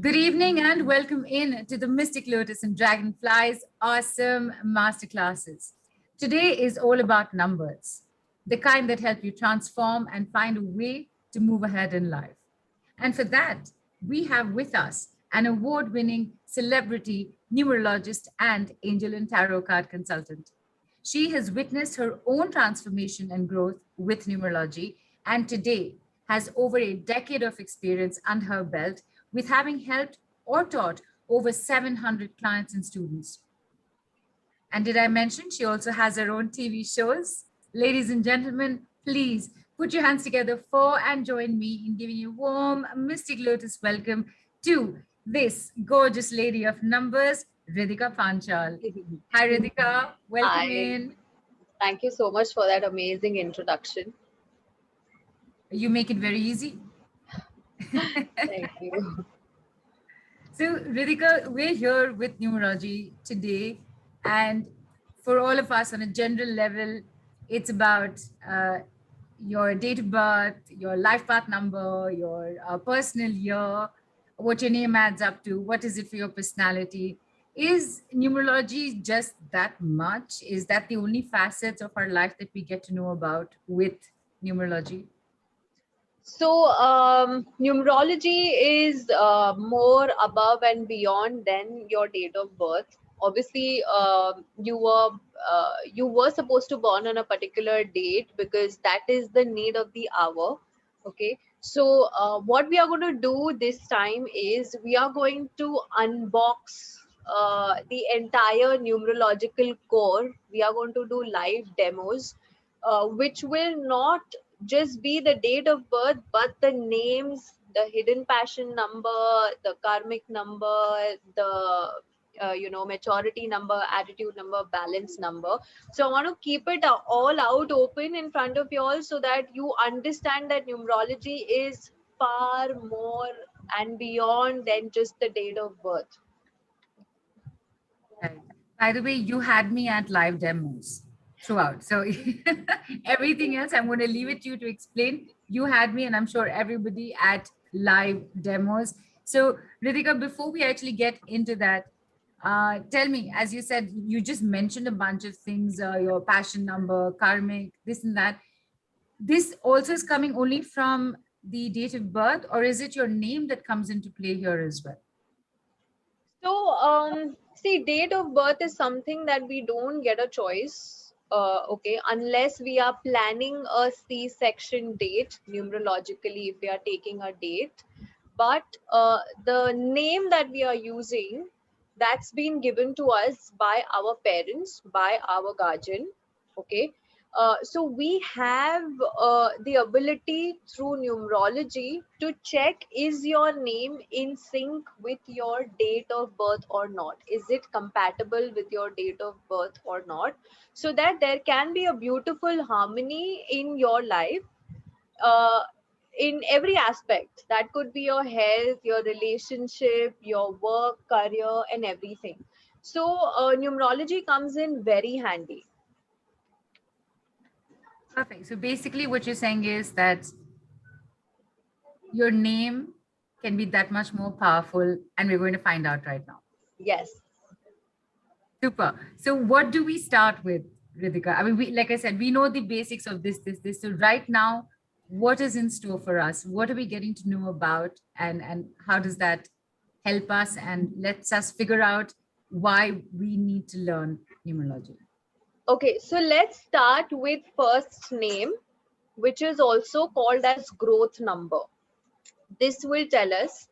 Good evening and welcome in to the Mystic Lotus and Dragonflies awesome masterclasses. Today is all about numbers, the kind that help you transform and find a way to move ahead in life. And for that, we have with us an award winning celebrity numerologist and angel and tarot card consultant. She has witnessed her own transformation and growth with numerology, and today has over a decade of experience under her belt with having helped or taught over 700 clients and students. And did I mention she also has her own TV shows? Ladies and gentlemen, please put your hands together for and join me in giving you a warm Mystic Lotus welcome to this gorgeous lady of numbers, Riddhika Panchal. Hi, Riddhika. Welcome Hi, in. thank you so much for that amazing introduction. You make it very easy. Thank you. So, Riddhika, we're here with numerology today. And for all of us on a general level, it's about your date of birth, your life path number, your personal year, what your name adds up to, what is it for your personality. Is numerology just that much? Is that the only facets of our life that we get to know about with numerology? Numerology is more above and beyond than your date of birth. Obviously, you were supposed to born on a particular date because that is the need of the hour. Okay, what we are going to do this time is we are going to unbox the entire numerological core. We are going to do live demos, which will not just be the date of birth, but the names, the hidden passion number, the karmic number, the maturity number, attitude number, balance number. So I want to keep it all out open in front of you all so that you understand that numerology is far more and beyond than just the date of birth. Right. By the way, you had me at live demos throughout. So everything else, I'm going to leave it to you to explain. You had me, and I'm sure everybody at live demos. So, Ritika, before we actually get into that, tell me, as you said, you just mentioned a bunch of things, your passion number, karmic, this and that. This also is coming only from the date of birth, or is it your name that comes into play here as well? See, date of birth is something that we don't get a choice, okay, unless we are planning a C-section date, numerologically, if we are taking a date. But the name that we are using, that's been given to us by our parents, by our guardian, okay. So we have the ability through numerology to check, is your name in sync with your date of birth or not, is it compatible with your date of birth or not, so that there can be a beautiful harmony in your life, uh, in every aspect. That could be your health, your relationship, your work, career, and everything. Numerology comes in very handy. Perfect. So basically, what you're saying is that your name can be that much more powerful, and we're going to find out right now. Yes. Super. So what do we start with, Ritika? I mean, like I said, we know the basics of this. So right now, what is in store for us? What are we getting to know about, and how does that help us and lets us figure out why we need to learn numerology? Okay, so let's start with first name, which is also called as growth number. This will tell us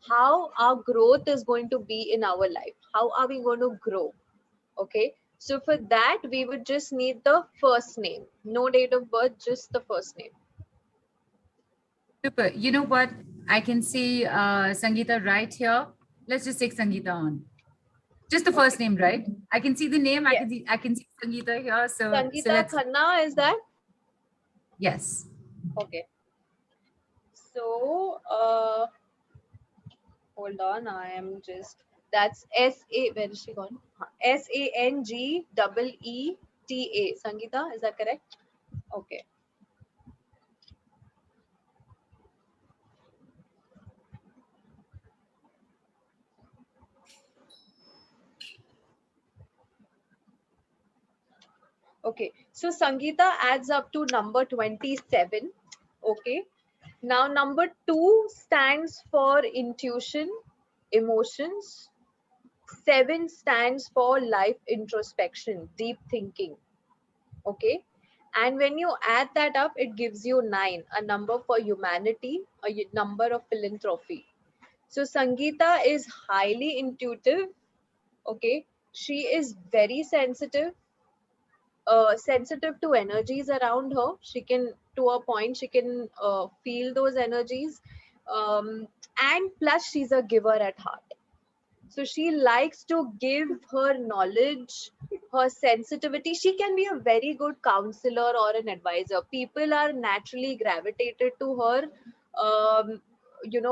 how our growth is going to be in our life. How are we going to grow? Okay, so for that, we would just need the first name. No date of birth, just the first name. Super. You know what? I can see Sangeeta right here. Let's just take Sangeeta on. Just the first Okay. name, right? I can see the name. Yes. I can see Sangeeta here. So Sangeeta let's Khanna, is that? yes. Okay. So, hold on. I am just, that's S-A, where is she gone? Sangeeta. Sangeeta, is that correct? Okay. Okay, so Sangeeta adds up to number 27. Okay, now number 2 stands for intuition, emotions. 7 stands for life introspection, deep thinking. Okay, and when you add that up, it gives you 9, a number for humanity, a number of philanthropy. So Sangeeta is highly intuitive. Okay, she is very sensitive to energies around her. She can, to a point, she can feel those energies, and plus she's a giver at heart. So she likes to give her knowledge, her sensitivity. She can be a very good counselor or an advisor. People are naturally gravitated to her,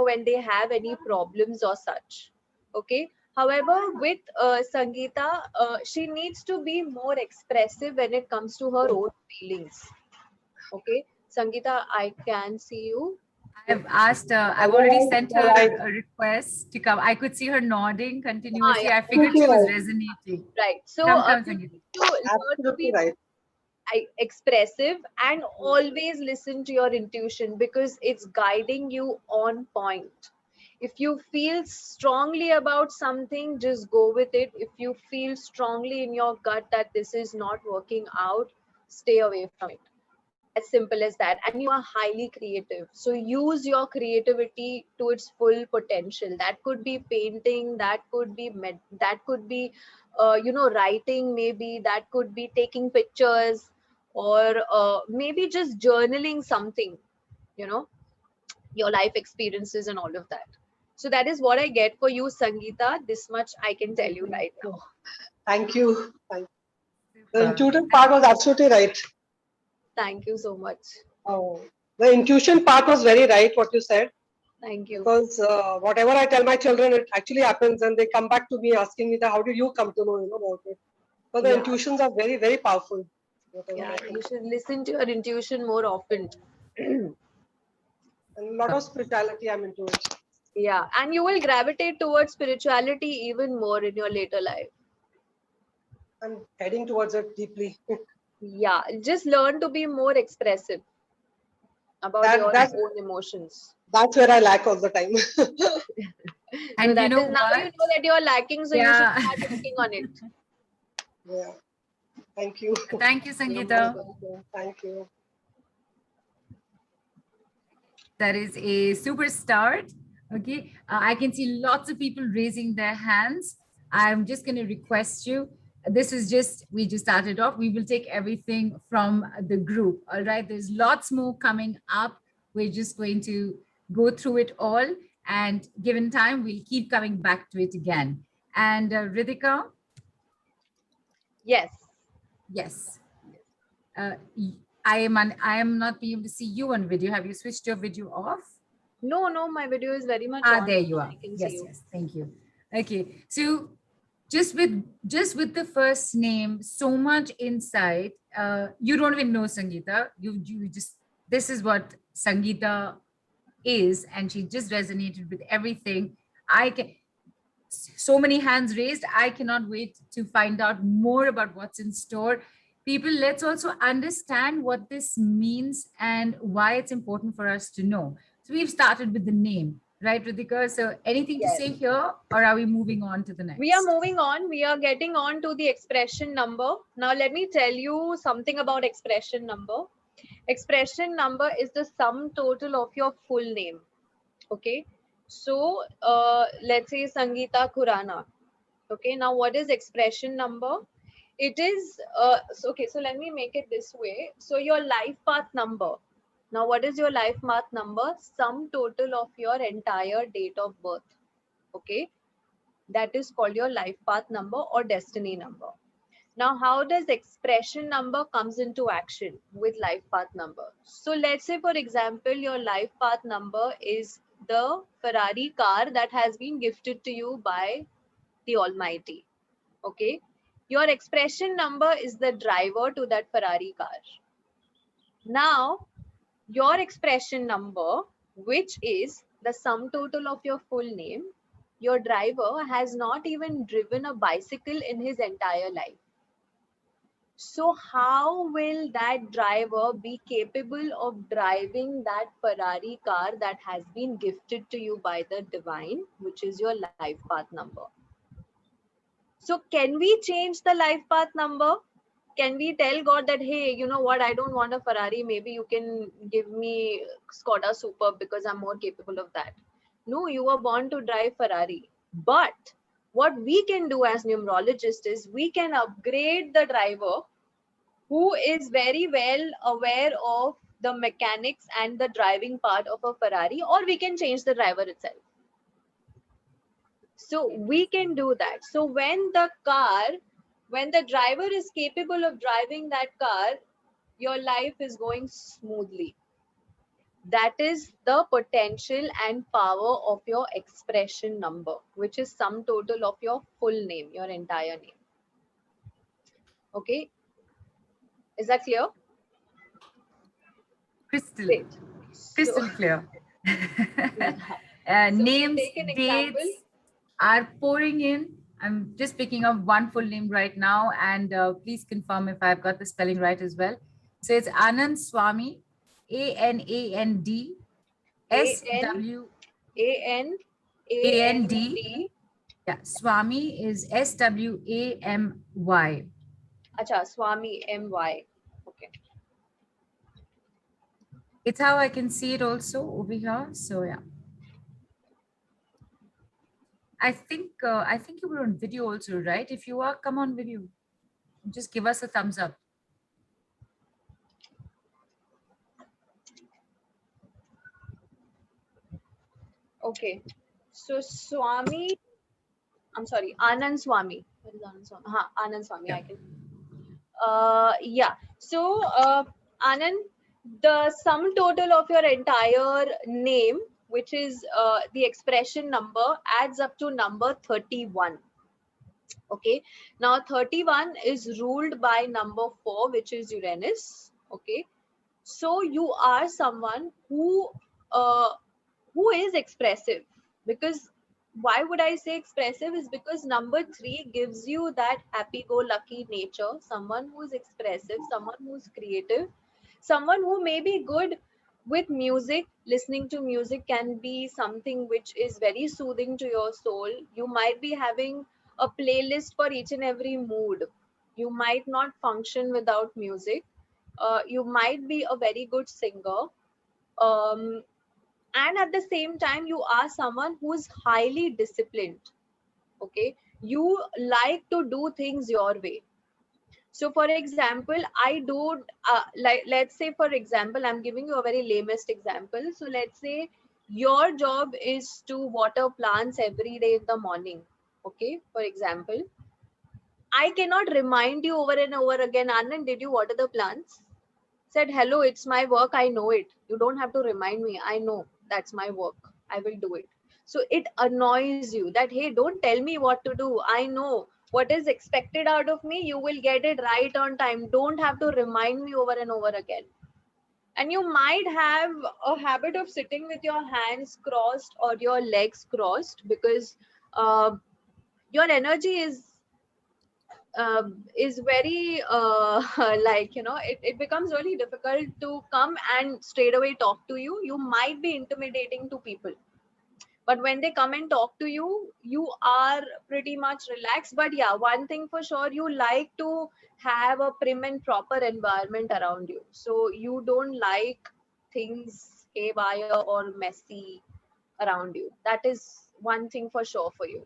when they have any problems or such. Okay. However, with Sangeeta, she needs to be more expressive when it comes to her own feelings. Okay. Sangeeta, I can see you. I've asked, I've You're already right, sent you're her right. a request to come. I could see her nodding Ah, continuously. yeah. I figured Absolutely she was right. resonating. Right. So Come, you Sangeeta. need to learn to Absolutely be right. expressive and always listen to your intuition because it's guiding you on point. If you feel strongly about something, just go with it. If you feel strongly in your gut that this is not working out, stay away from it. As simple as that. And you are highly creative, so use your creativity to its full potential. That could be painting, that could be that could be writing, maybe that could be taking pictures, or maybe just journaling something, you know your life experiences and all of that. So that is what I get for you, Sangeeta. This much I can tell you right now. Thank you. Thank you. The Super. intuitive part was absolutely right. Thank you so much. Oh, the intuition part was very right, what you said, Thank you. because whatever I tell my children, it actually happens, and they come back to me asking me that how did you come to know, about it? So the Yeah, intuitions are very, very powerful. Whatever yeah, I think. you should listen to your intuition more often. And a lot of spirituality, I'm into it. Yeah, and you will gravitate towards spirituality even more in your later life. I'm heading towards it deeply. Yeah, just learn to be more expressive about that your that's own emotions. that's where I lack all the time. No, And you that know is, now you what? know that you're lacking, so you should Yeah. start working on it. Yeah. Thank you. Thank you, You're most Sangeeta. welcome. Thank you. That is a super start. Okay. I can see lots of people raising their hands. I'm just going to request you. This is just, we just started off. We will take everything from the group. All right. There's lots more coming up. We're just going to go through it all. And given time, we'll keep coming back to it again. And Ritika, Yes. yes. I am not being able to see you on video. Have you switched your video off? No, no, my video is very much Ah, on. there you are. I can see Yes, you. yes. Thank you. Okay. So just with the first name, so much insight. You don't even know Sangeeta. You just, this is what Sangeeta is, and she just resonated with everything. I can, so many hands raised. I cannot wait to find out more about what's in store. People, let's also understand what this means and why it's important for us to know. So we've started with the name, right, Ritika? So anything to Yes. say here, or are we moving on to the next? We are moving on. We are getting on to the expression number. Now, let me tell you something about expression number. Expression number is the sum total of your full name. Okay. So, let's say Sangeeta Khurana. Okay. Now, what is expression number? It is, okay. So, let me make it this way. So, your life path number. Now, what is your life path number? Sum total of your entire date of birth. Okay. That is called your life path number or destiny number. Now, how does expression number comes into action with life path number? So let's say, for example, your life path number is the Ferrari car that has been gifted to you by the Almighty. Okay. Your expression number is the driver to that Ferrari car. Now, your expression number, which is the sum total of your full name, your driver has not even driven a bicycle in his entire life. So how will that driver be capable of driving that Ferrari car that has been gifted to you by the divine, which is your life path number? So can we change the life path number? Can we tell God that, hey, you know what, I don't want a Ferrari, maybe you can give me Skoda Superb because I'm more capable of that? No, you were born to drive Ferrari. But what we can do as numerologists is we can upgrade the driver who is very well aware of the mechanics and the driving part of a Ferrari, or we can change the driver itself. So we can do that. So when the driver is capable of driving that car, your life is going smoothly. That is the potential and power of your expression number, which is sum total of your full name, your entire name. Okay, is that clear? Crystal, Great. crystal So, clear. yeah. Names, take an dates example. are pouring in. I'm just picking up one full name right now, and please confirm if I've got the spelling right as well. So it's Anand Swami, ANAND A-N-A-N-A-N-D. SWAMY. Yeah, Swami is SWAMY. Acha, Swami, M-Y. Okay. It's how I can see it also over here. So yeah. I think you were on video also, right? If you are, come on video. Just give us a thumbs up. Okay. So Swami, I'm sorry, Anand Swami. What is Anand Swami? Anand Swami, Yeah. I can. Yeah. So, Anand, the sum total of your entire name, which is the expression number, adds up to number 31. Okay. Now, 31 is ruled by number 4, which is Uranus. Okay. So you are someone uh, who is expressive, because why would I say expressive is because number 3 gives you that happy-go-lucky nature, someone who is expressive, someone who is creative, someone who may be good with music. Listening to music can be something which is very soothing to your soul. You might be having a playlist for each and every mood. You might not function without music. You might be a very good singer. Um, and at the same time, you are someone who is highly disciplined. Okay. You like to do things your way. So for example, I do like, let's say for example, I'm giving you a very lamest example. So let's say your job is to water plants every day in the morning. Okay, for example, I cannot remind you over and over again, Anand, did you water the plants? Said, hello, it's my work, I know it. You don't have to remind me. I know that's my work. I will do it. So it annoys you that, hey, don't tell me what to do. I know what is expected out of me. You will get it right on time. Don't have to remind me over and over again. And you might have a habit of sitting with your hands crossed or your legs crossed because your energy is very like, you know, it becomes really difficult to come and straight away talk to you. You might be intimidating to people, but when they come and talk to you, you are pretty much relaxed. But yeah, one thing for sure, you like to have a prim and proper environment around you, so you don't like things haywire or messy around you. That is one thing for sure for you.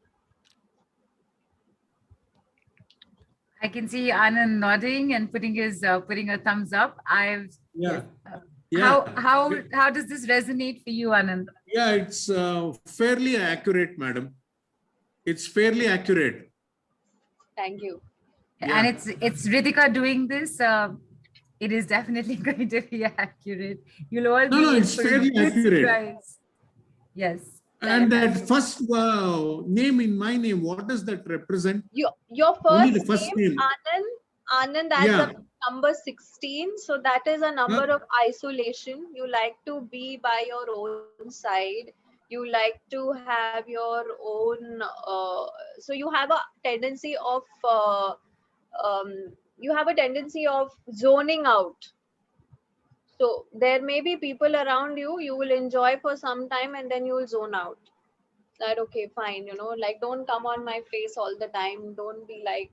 I can see Anand nodding and putting a thumbs up. Yeah. Yes. Yeah. How does this resonate for you, Anand? Yeah, it's fairly accurate, madam. It's fairly accurate. Thank you. Yeah. And it's Ritika doing this. It is definitely going to be accurate. You'll all be No, in it's for a fairly good accurate. surprise. Yes. And that first name in my name, what does that represent? Your Only first the first name, name. Anand adds Yeah. up to number 16. So that is a number of isolation. You like to be by your own side. You like to have your own, so you have a tendency of um, you have a tendency of zoning out. So there may be people around you, you will enjoy for some time and then you will zone out. That okay, fine, like don't come on my face all the time. Don't be like,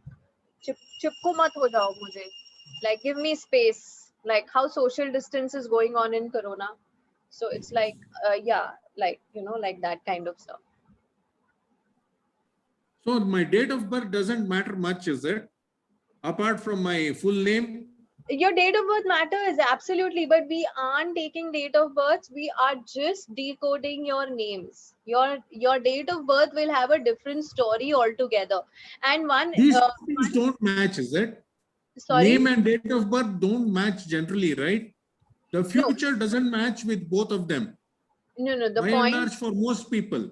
chipko mat ho jao mujhe. Like give me space. Like how social distance is going on in Corona. So it's like, yeah, like, like that kind of stuff. So my date of birth doesn't matter much, is it? Apart from my full name? Your date of birth matters, absolutely, but we aren't taking date of birth. We are just decoding your names. Your date of birth will have a different story altogether. And These things don't match, is it? sorry, Name and date of birth don't match generally, right? The no, future doesn't match with both of them. no. The By and point, large, for most people.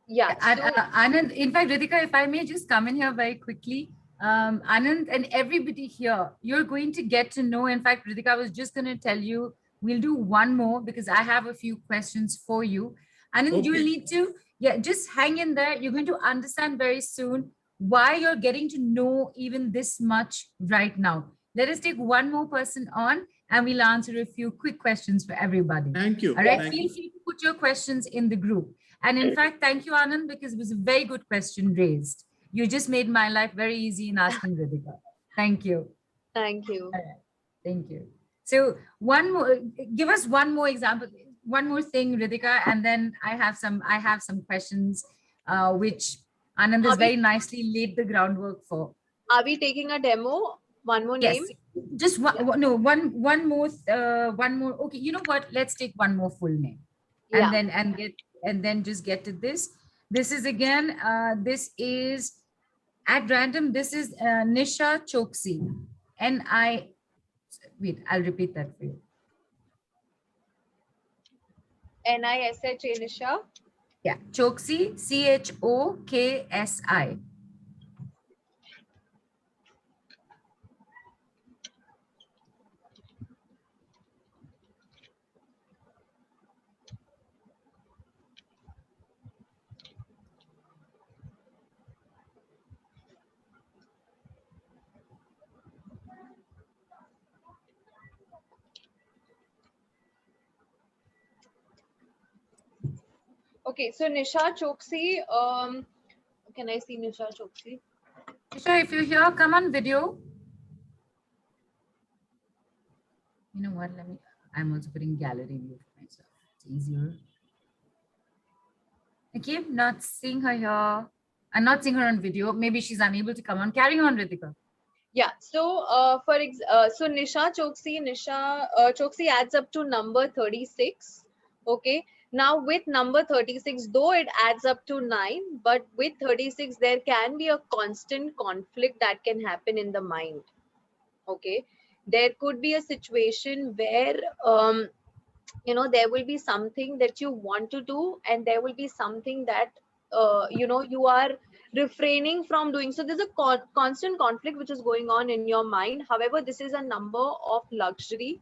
yeah. So, Anand, in fact, Ritika, if I may just come in here very quickly. Anand and everybody here, you're going to get to know. In fact, Ritika, I was just going to tell you, we'll do one more because I have a few questions for you. Anand, you'll Okay. need to, just hang in there. You're going to understand very soon why you're getting to know even this much right now. Let us take one more person on and we'll answer a few quick questions for everybody. Thank you. All right, Thank feel you. free to put your questions in the group. And in fact, thank you, Anand, because it was a very good question raised. You just made my life very easy in asking Ritika. Thank you. thank you. All right. Thank you. So one more, give us one more example, one more thing, Ritika, and then I have some questions, which Anand has very nicely laid the groundwork for. Are we taking a demo? One more name? Yes, just one. No, one more. Okay, you know what? Let's take one more full name, Yeah. and then just get to this. This is again. This is at random. This is Nisha Choksi, wait. I'll repeat that for you. Nisha Nisha. Yeah, Choksi, Choksi. Okay, so Nisha Choksi. Can I see Nisha Choksi? Nisha, if you're here, come on video. You know what? I'm also putting gallery view for myself. It's easier. Okay, not seeing her here. I'm not seeing her on video. Maybe she's unable to come on. Carry on, Ritika. Yeah. So, so Nisha Choksi adds up to number 36. Okay. Now with number 36, though it adds up to 9, but with 36, there can be a constant conflict that can happen in the mind. Okay. There could be a situation where, there will be something that you want to do and there will be something that, you are refraining from doing. So there's a constant conflict which is going on in your mind. However, this is a number of luxury.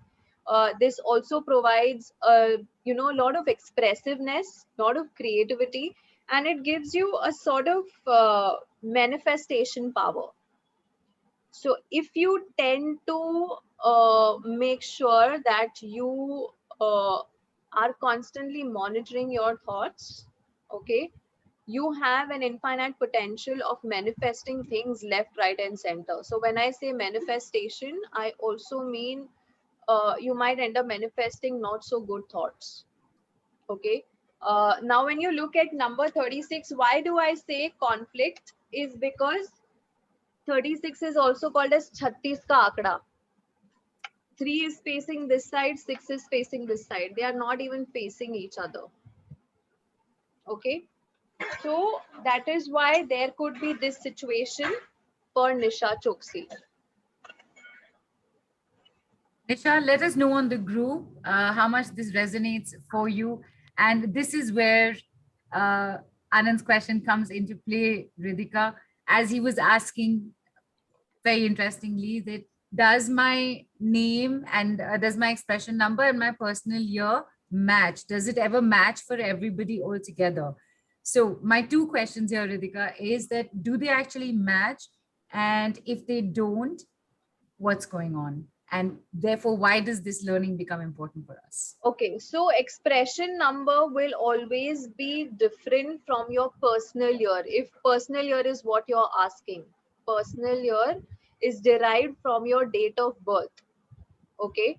This also provides a lot of expressiveness, lot of creativity, and it gives you a sort of manifestation power. So if you tend to make sure that you are constantly monitoring your thoughts, okay, you have an infinite potential of manifesting things left, right, and center. So when I say manifestation, I also mean you might end up manifesting not so good thoughts. Okay. Now, when you look at number 36, why do I say conflict? Is because 36 is also called as 36 ka akda. 3 is facing this side, 6 is facing this side. They are not even facing each other. Okay. So that is why there could be this situation for Nisha Choksi. Nisha, let us know on the group how much this resonates for you. And this is where Anand's question comes into play, Ritika, as he was asking very interestingly that does my name and does my expression number and my personal year match? Does it ever match for everybody altogether? So my two questions here, Ritika, is that do they actually match? And if they don't, what's going on, and therefore why does this learning become important for us? Okay, so expression number will always be different from your personal year. If personal year is what you're asking, personal year is derived from your date of birth. Okay,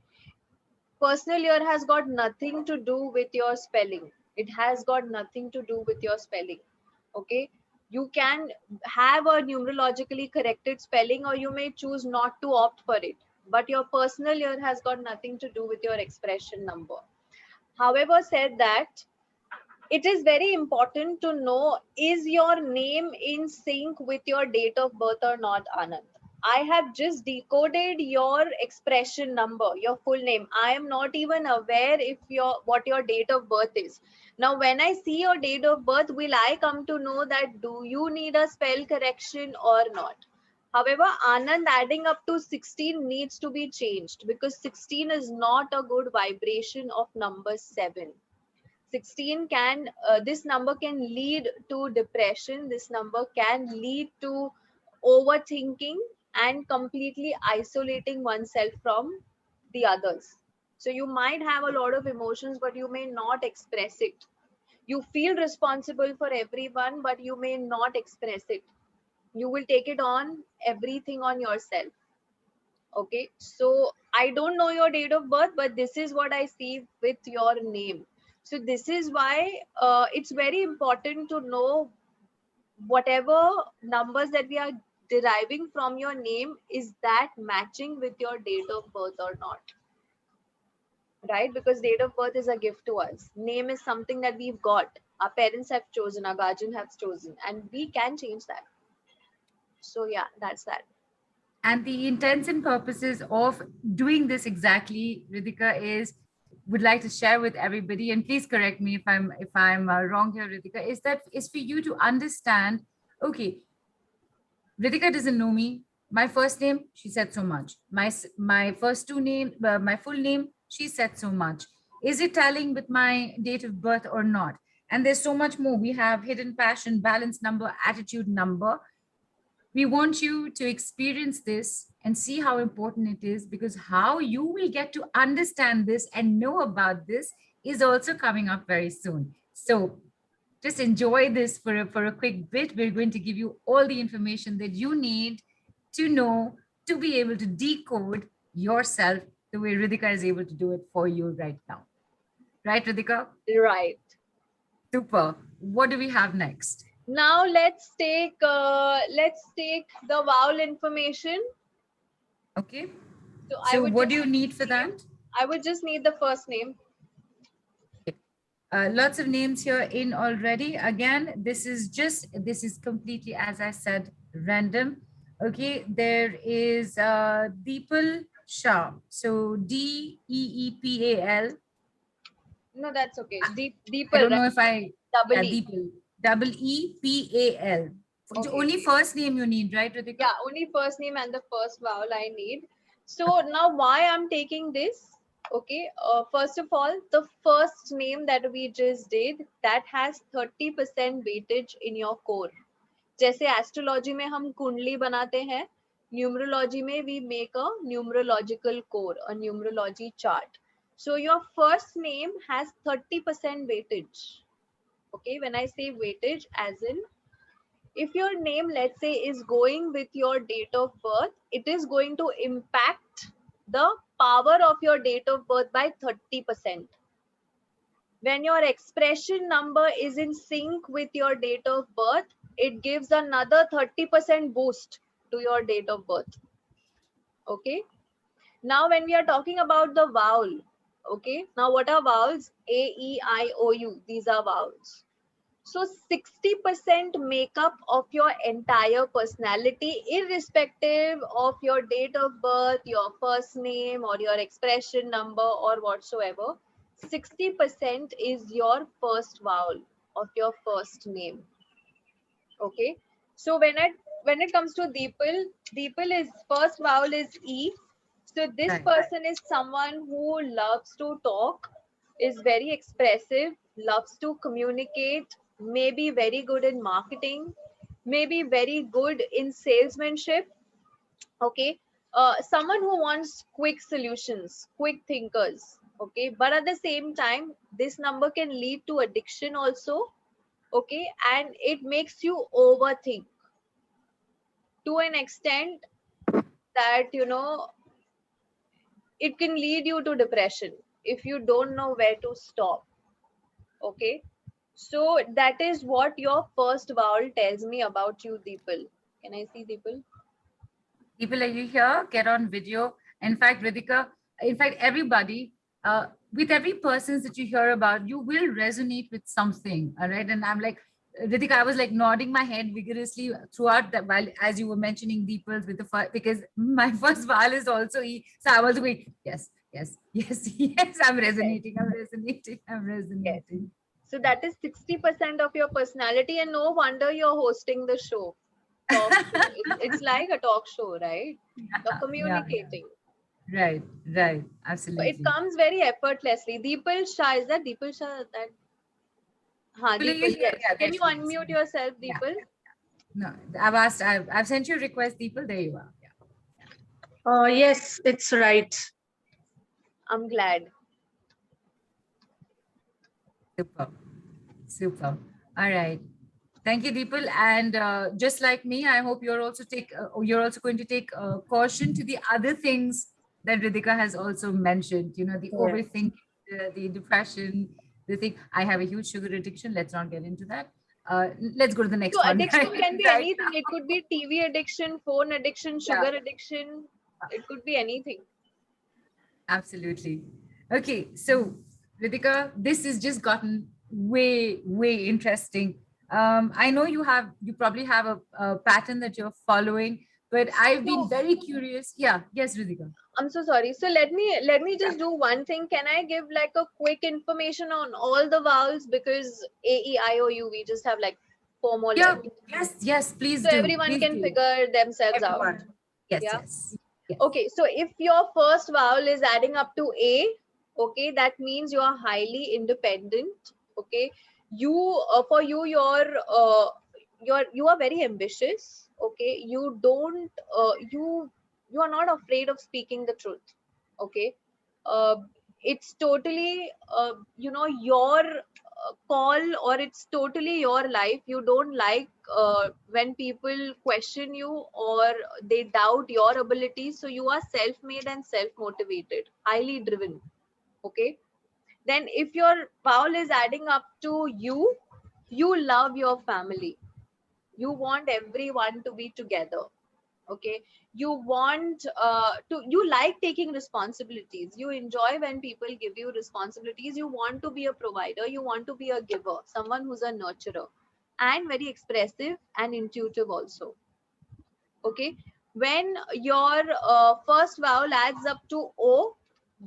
personal year has got nothing to do with your spelling. It has got nothing to do with your spelling. Okay, you can have a numerologically corrected spelling, or you may choose not to opt for it, but your personal year has got nothing to do with your expression number. However, said that, it is very important to know, is your name in sync with your date of birth or not, Anand? I have just decoded your expression number, your full name. I am not even aware if what your date of birth is. Now, when I see your date of birth, will I come to know that do you need a spell correction or not? However, Anand adding up to 16 needs to be changed, because 16 is not a good vibration of number 7. 16 can, this number can lead to depression. This number can lead to overthinking and completely isolating oneself from the others. So you might have a lot of emotions, but you may not express it. You feel responsible for everyone, but you may not express it. You will take it on everything on yourself. Okay, so I don't know your date of birth, but this is what I see with your name. So this is why it's very important to know whatever numbers that we are deriving from your name, is that matching with your date of birth or not, right? Because date of birth is a gift to us. Name is something that we've got, our parents have chosen, our guardian have chosen, and we can change that. So yeah, that's that. And the intents and purposes of doing this exactly, Ritika, is would like to share with everybody, and please correct me if I'm wrong here, Ritika, is for you to understand. Okay, Ritika doesn't know me. My first name, she said so much. My first two name, my full name, she said so much. Is it tallying with my date of birth or not? And there's so much more. We have hidden passion, balance number, attitude number. We want you to experience this and see how important it is, because how you will get to understand this and know about this is also coming up very soon. So just enjoy this for a quick bit. We're going to give you all the information that you need to know, to be able to decode yourself the way Ritika is able to do it for you right now. Right, Ritika? Right. Super. What do we have next? Now let's take the vowel information. Okay. So what do you need for that? I would just need the first name. Lots of names here in already. Again, this is completely, as I said, random. Okay, there is Deepal Shah. So Deepal. No, that's okay. Deepal. I don't know right? if I Double E. Deepal. EEPAL. Okay. Only first name you need, right, Ritika? Yeah, only first name and the first vowel I need. So now why I'm taking this? Okay, first of all, the first name that we just did, that has 30% weightage in your core. जैसे astrology में हम कुंडली बनाते हैं, numerology में we make a numerological core, a numerology chart. So your first name has 30% weightage. Okay, when I say weightage, as in, if your name, let's say, is going with your date of birth, it is going to impact the power of your date of birth by 30%. When your expression number is in sync with your date of birth, it gives another 30% boost to your date of birth. Okay. Now, when we are talking about the vowel, okay, now what are vowels? A, E, I, O, U. These are vowels. So 60% makeup of your entire personality, irrespective of your date of birth, your first name, or your expression number, or whatsoever, 60% is your first vowel of your first name. Okay. So when it comes to Deepal, is first vowel is E. So this person is someone who loves to talk, is very expressive, loves to communicate, may be very good in marketing, may be very good in salesmanship. Okay. someone who wants quick solutions, quick thinkers. Okay, but at the same time, this number can lead to addiction also. Okay, and it makes you overthink to an extent that, you know, it can lead you to depression if you don't know where to stop. Okay, so that is what your first vowel tells me about you, Deepal. Can I see Deepal? People, are you here? Get on video. In fact, Ritika, in fact, everybody, with every person that you hear about, you will resonate with something. All right. And I'm like, Ritika, I was like nodding my head vigorously throughout that while as you were mentioning Deepals with the first, because my first vowel is also E. So I was going, yes, yes, yes, yes, I'm resonating, I'm resonating, I'm resonating. So that is 60% of your personality, and no wonder you're hosting the show. Talk show. It's like a talk show, right? You're Yeah, communicating. right, right, So absolutely. it comes very effortlessly. Deepal Shah, is that Deepal Shah? That Deepal, are you Deepal, here? yes. Yeah, there Can you she is. unmute yourself, Yeah. Deepal? No, I've asked, I've sent you a request, Deepal. There you are. Yeah. Yes, it's right. I'm glad. Super, super. All right. Thank you, Deepal. And just like me, I hope you're also you're also going to take caution to the other things that Ritika has also mentioned. You know, the Yeah. overthinking, the depression, the thing. I have a huge sugar addiction. Let's not get into that. Let's go to the next So one. addiction can be Right. anything. It could be TV addiction, phone addiction, sugar addiction. It could be anything. Absolutely. Okay, so Ritika, this has just gotten way, way interesting. I know you probably have a pattern that you're following, but I've been So- very curious. Yeah, yes, Ritika. I'm so sorry. So let me just do one thing. Can I give like a quick information on all the vowels, because A, E, I, O, U, we just have like 4 more Yeah, left. yes, yes, please So do. everyone Please can do. figure themselves out. Everyone. Yes, Yeah. yes. Yes. Okay, so if your first vowel is adding up to A, okay, that means you are highly independent. Okay, you for you you are very ambitious. Okay, you don't you are not afraid of speaking the truth. Okay, uh, it's totally you know, your call, or it's totally your life. You don't like when people question you or they doubt your abilities. So you are self-made and self-motivated, highly driven. Okay, then if your vowel is adding up to you, you love your family, you want everyone to be together. Okay, you want you like taking responsibilities, you enjoy when people give you responsibilities, you want to be a provider, you want to be a giver, someone who's a nurturer, and very expressive and intuitive also. Okay, when your first vowel adds up to O,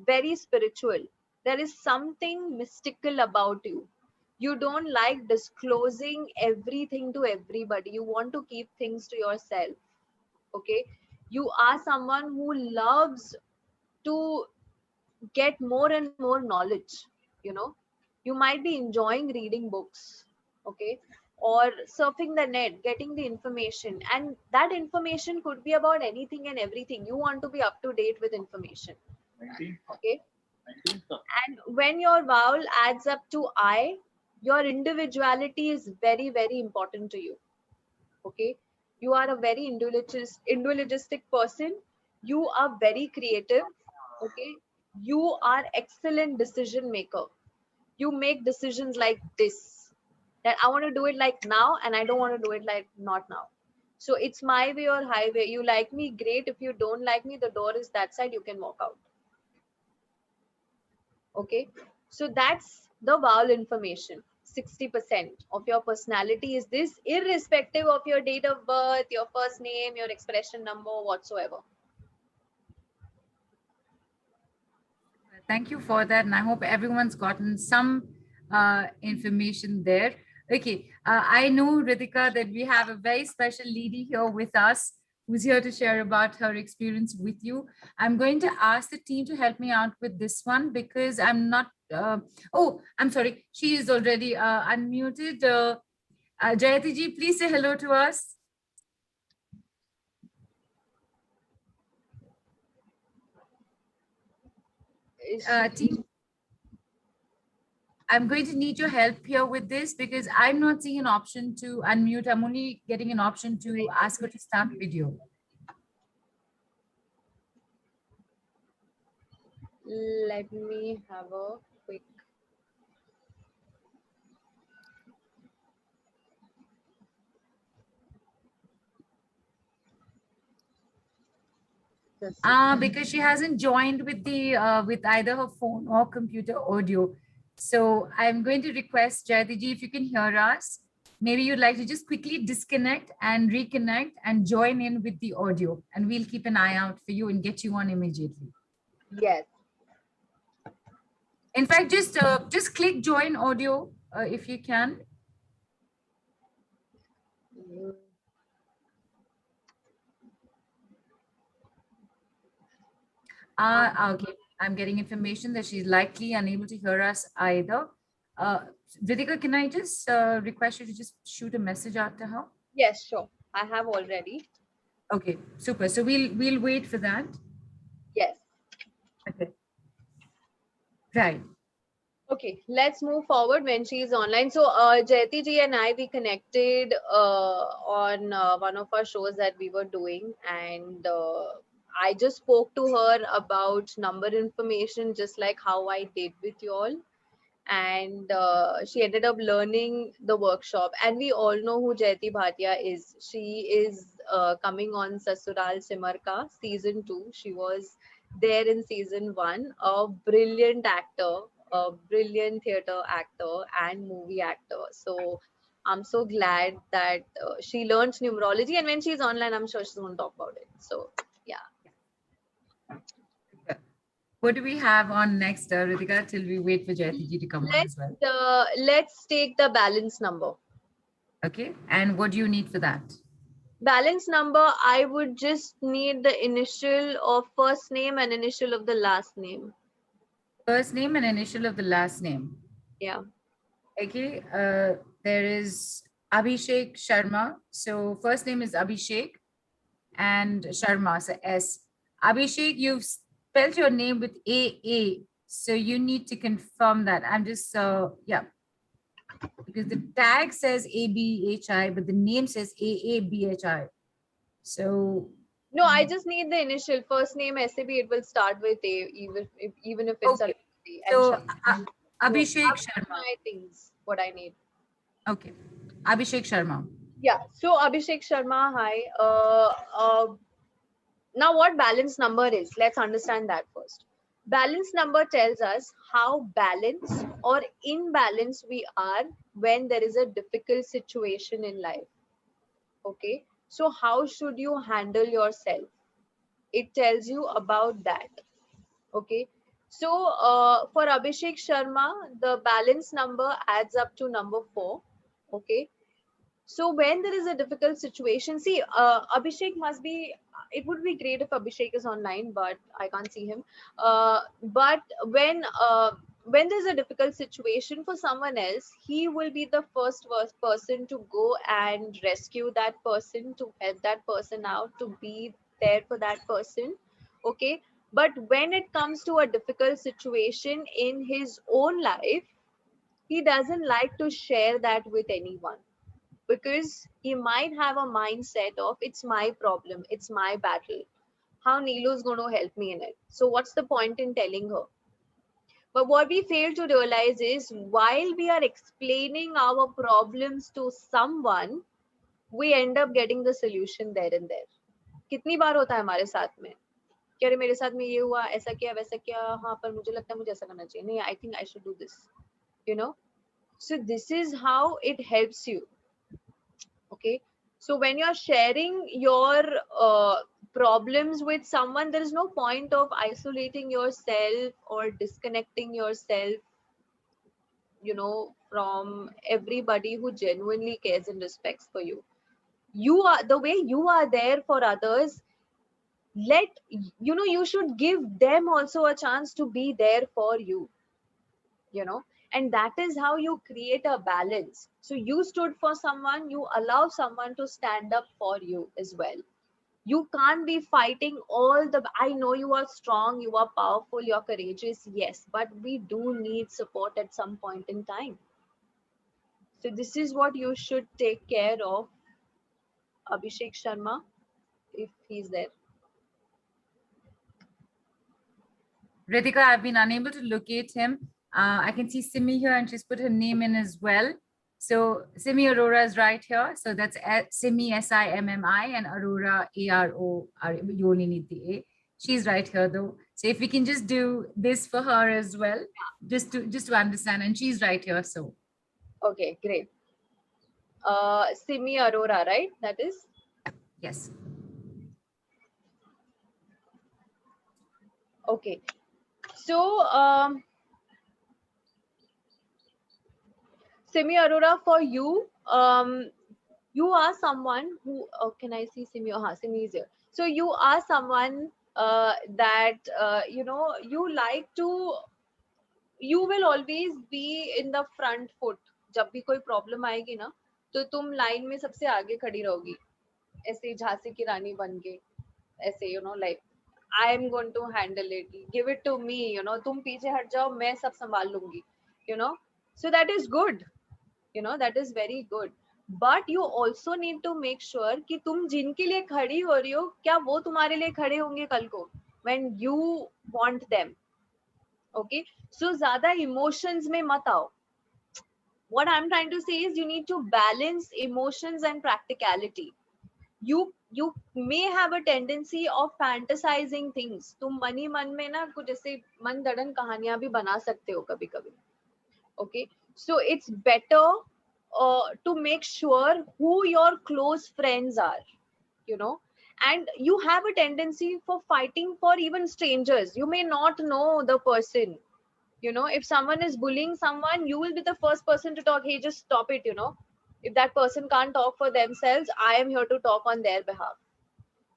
very spiritual, there is something mystical about you. You don't like disclosing everything to everybody, you want to keep things to yourself. Okay, you are someone who loves to get more and more knowledge. You know, you might be enjoying reading books. Okay, or surfing the net, getting the information, and that information could be about anything and everything. You want to be up to date with information. Okay, and when your vowel adds up to I, your individuality is very, very important to you. Okay, you are a very individualistic person, you are very creative. Okay, you are excellent decision maker, you make decisions like this, that I want to do it like now and I don't want to do it like not now. So it's my way or highway. You like me, great. If you don't like me, the door is that side, you can walk out. Okay, so that's the vowel information. 60% of your personality is this, irrespective of your date of birth, your first name, your expression number, whatsoever. Thank you for that. And I hope everyone's gotten some information there. Okay. I know, Ritika, that we have a very special lady here with us who's here to share about her experience with you. I'm going to ask the team to help me out with this one because I'm not. Oh, I'm sorry. She is already unmuted. Jayati ji, please say hello to us. Is Team, I'm going to need your help here with this because I'm not seeing an option to unmute. I'm only getting an option to ask her to start video. let me have a quick. Because she hasn't joined with the with either her phone or computer audio. So I'm going to request Jayati ji, if you can hear us, maybe you'd like to just quickly disconnect and reconnect and join in with the audio, and we'll keep an eye out for you and get you on immediately. Yes. In fact, just click join audio if you can. Mm. Okay, I'm getting information that she's likely unable to hear us either. Vidika, can I just request you to just shoot a message out to her? Yes, sure. I have already. Okay, super. So we'll wait for that. Yes. Okay. Right. Okay, let's move forward when she is online. So, Jayati ji and I, we connected on one of our shows that we were doing, and I just spoke to her about number information, just like how I did with you all. And she ended up learning the workshop. And we all know who Jayati Bhatia is. She is coming on Sasural Simarka season 2. She was there in season 1. A brilliant actor, a brilliant theater actor and movie actor. So I'm so glad that she learned numerology. And when she's online, I'm sure she's going to talk about it. So yeah. What do we have on next, Ritika, till we wait for Jayati ji to come on as well? Let's take the balance number. Okay. And what do you need for that? Balance number, I would just need the initial of first name and initial of the last name. First name and initial of the last name. Yeah. Okay. There is Abhishek Sharma. So first name is Abhishek and Sharma, so S. Abhishek, you've spelled your name with AA. So you need to confirm that. I'm just, yeah. Because the tag says ABHI, but the name says AABHI. So. No, I just need the initial first name SAB. It will start with A, even if it's Okay. a. So Abhishek Sharma. My things, what I need. Okay. Abhishek Sharma. Yeah. So Abhishek Sharma, hi. Now what balance number is? Let's understand that first. Balance number tells us how balanced or imbalanced we are when there is a difficult situation in life. Okay, so how should you handle yourself? It tells you about that. Okay, so for Abhishek Sharma, the balance number adds up to number 4. Okay, so when there is a difficult situation, see, Abhishek must be, it would be great if Abhishek is online, but I can't see him. But when there's a difficult situation for someone else, he will be the first person to go and rescue that person, to help that person out, to be there for that person. Okay. But when it comes to a difficult situation in his own life, he doesn't like to share that with anyone, because he might have a mindset of it's my problem, it's my battle. How Neelu's going to help me in it? So what's the point in telling her? But what we fail to realize is while we are explaining our problems to someone, we end up getting the solution there and there. कितनी बार होता है हमारे साथ में कि अरे मेरे साथ में ये हुआ, ऐसा किया, वैसा किया, हाँ पर मुझे लगता है मुझे ऐसा करना चाहिए, नहीं, I think I should do this, you know. So this is how it helps you. Okay, so when you're sharing your problems with someone, there is no point of isolating yourself or disconnecting yourself, you know, from everybody who genuinely cares and respects for you. You are the way you are there for others. Let you know, you should give them also a chance to be there for you, you know. And that is how you create a balance. So you stood for someone, you allow someone to stand up for you as well. You can't be fighting all the, I know you are strong, you are powerful, you're courageous, yes, but we do need support at some point in time. So this is what you should take care of, Abhishek Sharma, if he's there. Ritika, I've been unable to locate him. I can see Simi here and she's put her name in as well. So Simi Arora is right here. So that's Simi, Simmi, and Arora, Arora. You only need the A. She's right here though. So if we can just do this for her as well, just to understand, and she's right here. So Okay, great. Simi Arora, right? That is? yes. Okay. So, Simi Arora, for you, you are someone who, can I see Simi? Simi is here. So you are someone that, you like to, you will always be in the front foot. जब भी कोई problem आएगी ना, तो तुम line में सबसे आगे खड़ी रहोगी, ऐसे झांसी की रानी बन के, ऐसे, like, I am going to handle it. Give it to me, तुम पीछे हट जाओ, मैं सब संभाल लूंगी, So that is good. That is very good. But you also need to make sure कि तुम जिनके लिए खड़ी हो रही हो, क्या वो तुम्हारे लिए खड़े होंगे कल को, when you want them. Okay? So ज़्यादा emotions में मत आओ. What I'm trying to say is you need to balance emotions and practicality. You may have a tendency of fantasizing things. तुम मन ही मन में ना कुछ ऐसे मन दड़न कहानियां भी बना सकते हो कभी कभी. Okay, so it's better to make sure who your close friends are, and you have a tendency for fighting for even strangers. You may not know the person. If someone is bullying someone, you will be the first person to talk, hey, just stop it. If that person can't talk for themselves, I am here to talk on their behalf.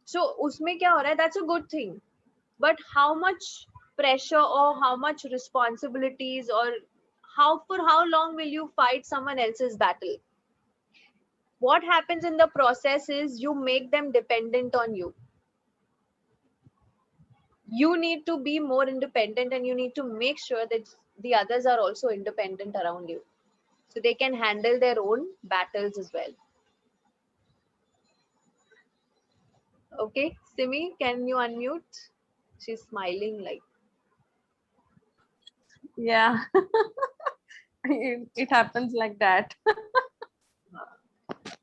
So usme kya ho raha hai? That's a good thing. But how much pressure or how much responsibilities, or for how long will you fight someone else's battle? What happens in the process is you make them dependent on you. You need to be more independent, and you need to make sure that the others are also independent around you, so they can handle their own battles as well. Okay, Simi, can you unmute? She's smiling like. Yeah. it happens like that.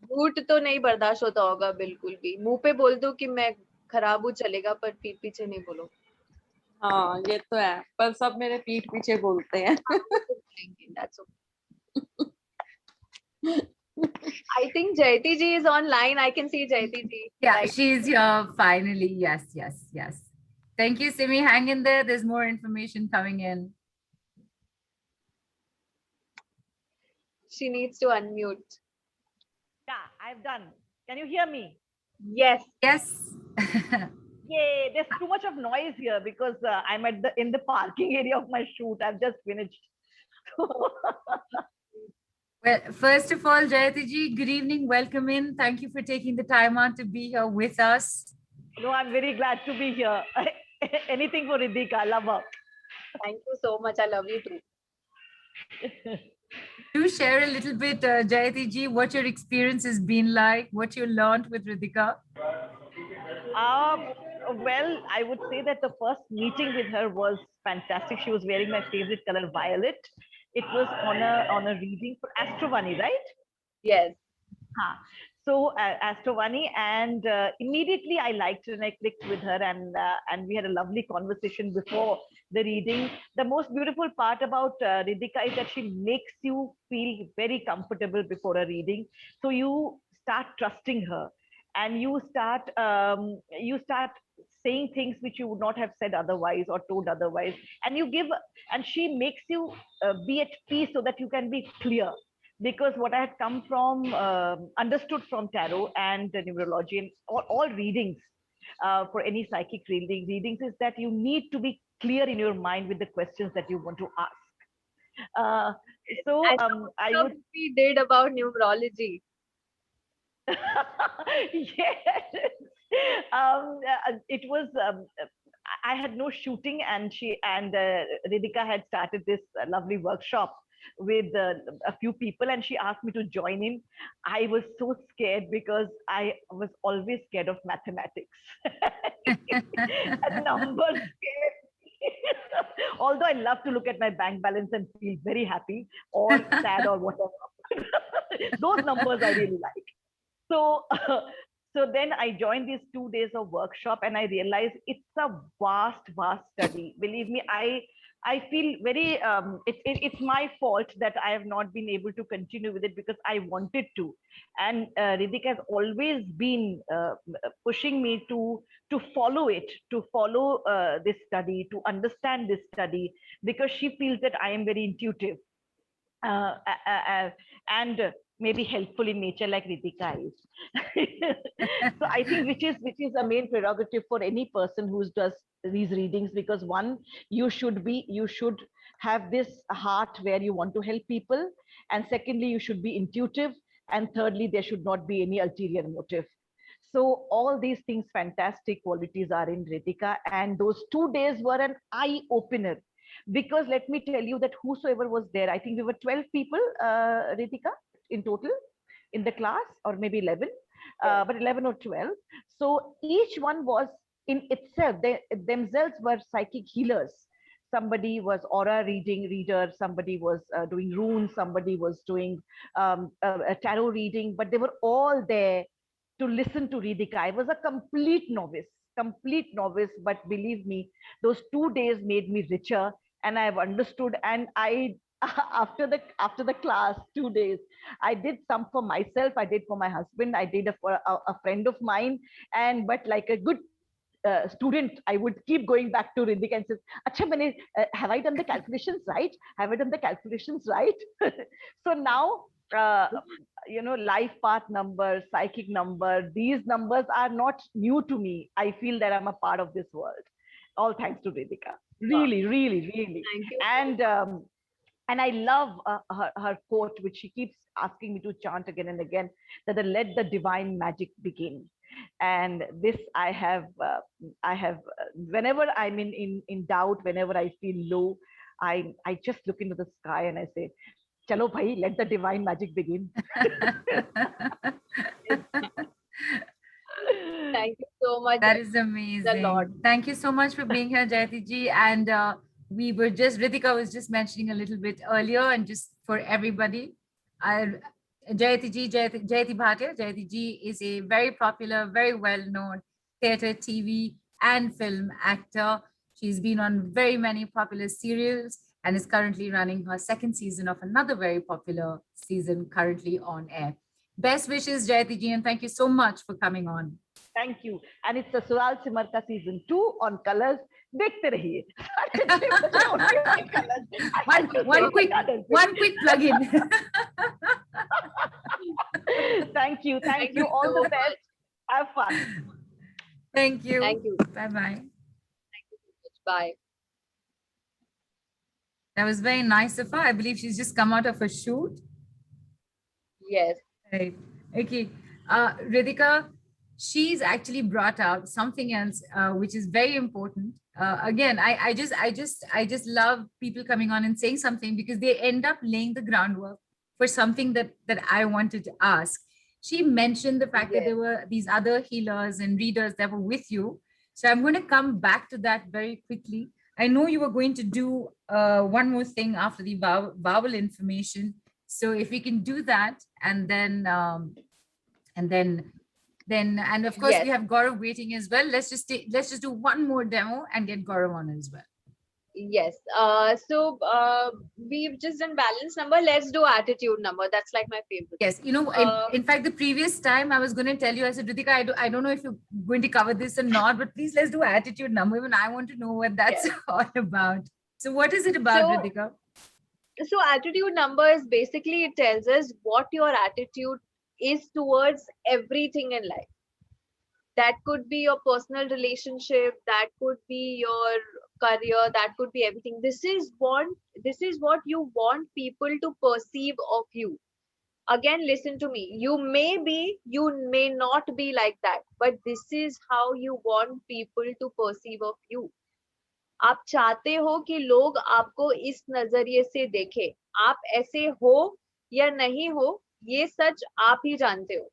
झूठ तो नहीं बर्दाश्त होता होगा बिल्कुल भी. मुंह पे बोल दो कि मैं खराब हूँ चलेगा, पर पीठ पीछे नहीं बोलो. हाँ, ये तो है, पर सब मेरे पीठ पीछे बोलते हैं. That's okay. I think Jayati ji is online. I can see Jayati ji. Yeah, Right. she's here finally. Yes. Thank you, Simi. Hang in there. There's more information coming in. She needs to unmute. Yeah, I've done. Can you hear me? Yes. Yes. Yay, there's too much of noise here because I'm in the parking area of my shoot. I've just finished. Well, first of all, Jayati ji, good evening. Welcome in. Thank you for taking the time out to be here with us. No, I'm very glad to be here. Anything for Riddhika. I love her. Thank you so much. I love you too. Do share a little bit, Jayati ji, what your experience has been like, what you learned with Riddhika. Well, I would say that the first meeting with her was fantastic. She was wearing my favorite color, violet. It was on a reading for Astrovani, right? Yes. So Astrovani, and immediately I liked her and I clicked with her, and we had a lovely conversation before the reading. The most beautiful part about Riddhika is that she makes you feel very comfortable before a reading. So you start trusting her, and you start saying things which you would not have said otherwise or told otherwise, and she makes you be at peace so that you can be clear. Because what I had come from, understood from tarot and numerology and all readings for any psychic readings is that you need to be clear in your mind with the questions that you want to ask. I would. We did about numerology. Yes. It was I had no shooting, and Ritika had started this lovely workshop with a few people, and she asked me to join in. I was so scared because I was always scared of mathematics. And numbers scared me. Although I love to look at my bank balance and feel very happy or sad or whatever. Those numbers I really like. So so then I joined these 2 days of workshop, and I realized it's a vast study. Believe me, I feel very it's my fault that I have not been able to continue with it because I wanted to. And Ritika has always been pushing me to follow it, to follow this study, to understand this study, because she feels that I am very intuitive and maybe helpful in nature like Ritika is. So I think which is a main prerogative for any person who does these readings, because one, you should have this heart where you want to help people, and secondly, you should be intuitive, and thirdly, there should not be any ulterior motive. So all these things, fantastic qualities are in Ritika, and those 2 days were an eye opener. Because let me tell you that whosoever was there, I think we were 12 people, Ritika, in total in the class, or maybe 11, but 11 or 12. So each one was in itself, they themselves were psychic healers. Somebody was aura reader, somebody was doing runes, somebody was doing a tarot reading, but they were all there to listen to Ritika. I was a complete novice, but believe me, those 2 days made me richer, and I've understood. And I, after the class, 2 days, I did some for myself, I did for my husband, I did for a friend of mine, and but like a good student, I would keep going back to Ritika and says, "Acha, have I done the calculations right? Have I done the calculations right?" So now, life path number, psychic number, these numbers are not new to me. I feel that I'm a part of this world. All thanks to Ritika. Really, really, really. Thank you. And I love her quote, which she keeps asking me to chant again and again, that let the divine magic begin. And this I have whenever I'm in doubt, whenever I feel low, I just look into the sky and I say, "Chalo bhai, let the divine magic begin." Thank you so much. That is amazing. Lord. Thank you so much for being here, Jayati ji. And Ritika was just mentioning a little bit earlier, and just for everybody, Jayati Bhatia. Jayati ji is a very popular, very well-known theatre, TV, and film actor. She's been on very many popular serials and is currently running her second season of another very popular season currently on air. Best wishes, Jayati ji, and thank you so much for coming on. Thank you. And it's the Sural Simarka season 2 on Colors. Dekhte rahiye. one quick plug-in. Thank you. Thank you. All the best. Have fun. Thank you. Thank you. Bye-bye. Thank you so much. Bye. That was very nice of her. I believe she's just come out of a shoot. Yes. Right. Okay. Ritika, she's actually brought out something else, which is very important. Again, I just love people coming on and saying something, because they end up laying the groundwork for something that I wanted to ask. She mentioned the fact that there were these other healers and readers that were with you. So I'm going to come back to that very quickly. I know you were going to do one more thing after the vowel information. So if we can do that, and then of course we have Gaurav waiting as well. Let's just do one more demo and get Gaurav on as well. Yes. So we've just done balance number. Let's do attitude number. That's like my favorite. Yes. In fact, the previous time I was going to tell you, I said, Ritika, I don't know if you're going to cover this or not, but please let's do attitude number. Even I want to know what that's all about. So what is it about, Ritika? So attitude number is basically, it tells us what your attitude is towards everything in life. That could be your personal relationship, that could be your career, that could be everything. This is what you want people to perceive of you. Again, listen to me. You may not be like that, but this is how you want people to perceive of you. आप चाहते हो कि लोग आपको इस नजरिए से देखें. आप ऐसे हो या नहीं हो, ये सच आप ही जानते हो.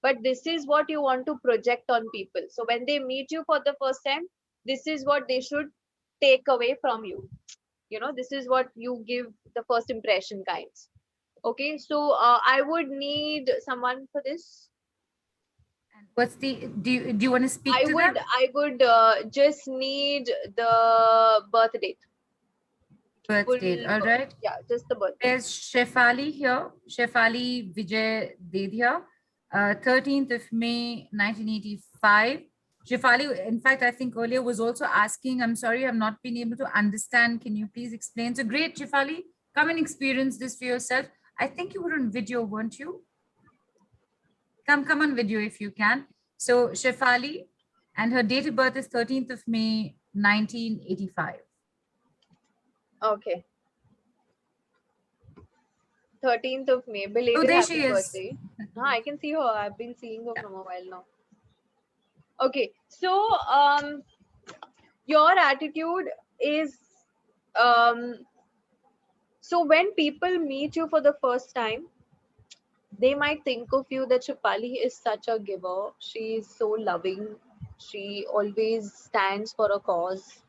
But this is what you want to project on people. So when they meet you for the first time, this is what they should take away from you. You know, this is what you give the first impression kinds. Okay, so I would need someone for this. And what's the, do you want to speak to them? I would just need the birth date. Birth date, all right. Yeah, just the birth date. There's Shefali here, Shefali Vijay Dedhia, 13th of May, 1985. Shefali, in fact, I think earlier was also asking, I'm sorry, I've not been able to understand. Can you please explain? So great, Shefali, come and experience this for yourself. I think you were on video, weren't you? Come on video if you can. So Shefali, and her date of birth is 13th of May, 1985. Okay. 13th of May. Belated Oh, there happy she is. birthday. I can see her. I've been seeing her from a while now. Okay, so your attitude is so when people meet you for the first time, they might think of you that Shefali is such a giver. She is so loving. She always stands for a cause.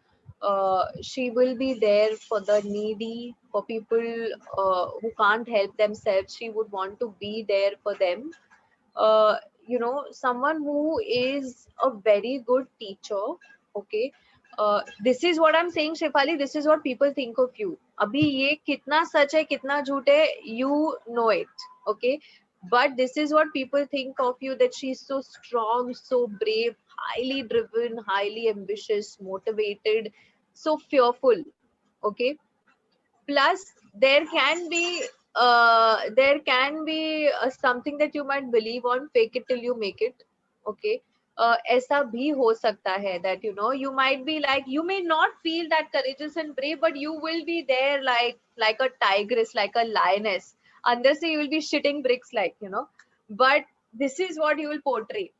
She will be there for the needy, for people who can't help themselves. She would want to be there for them. You know, someone who is a very good teacher. Okay, this is what I'm saying, Shefali. This is what people think of you. Abhi ye kitna sach hai, kitna jhoot hai, you know it. Okay, but this is what people think of you, that she's so strong, so brave, highly driven, highly ambitious, motivated, so fearful. Okay, plus there can be something that you might believe on, fake it till you make it. Okay, ऐसा भी हो सकता है that, you know, you might be like, you may not feel that courageous and brave, but you will be there like a tigress, like a lioness. Under se you will be shitting bricks, like, you know, but this is what you will portray.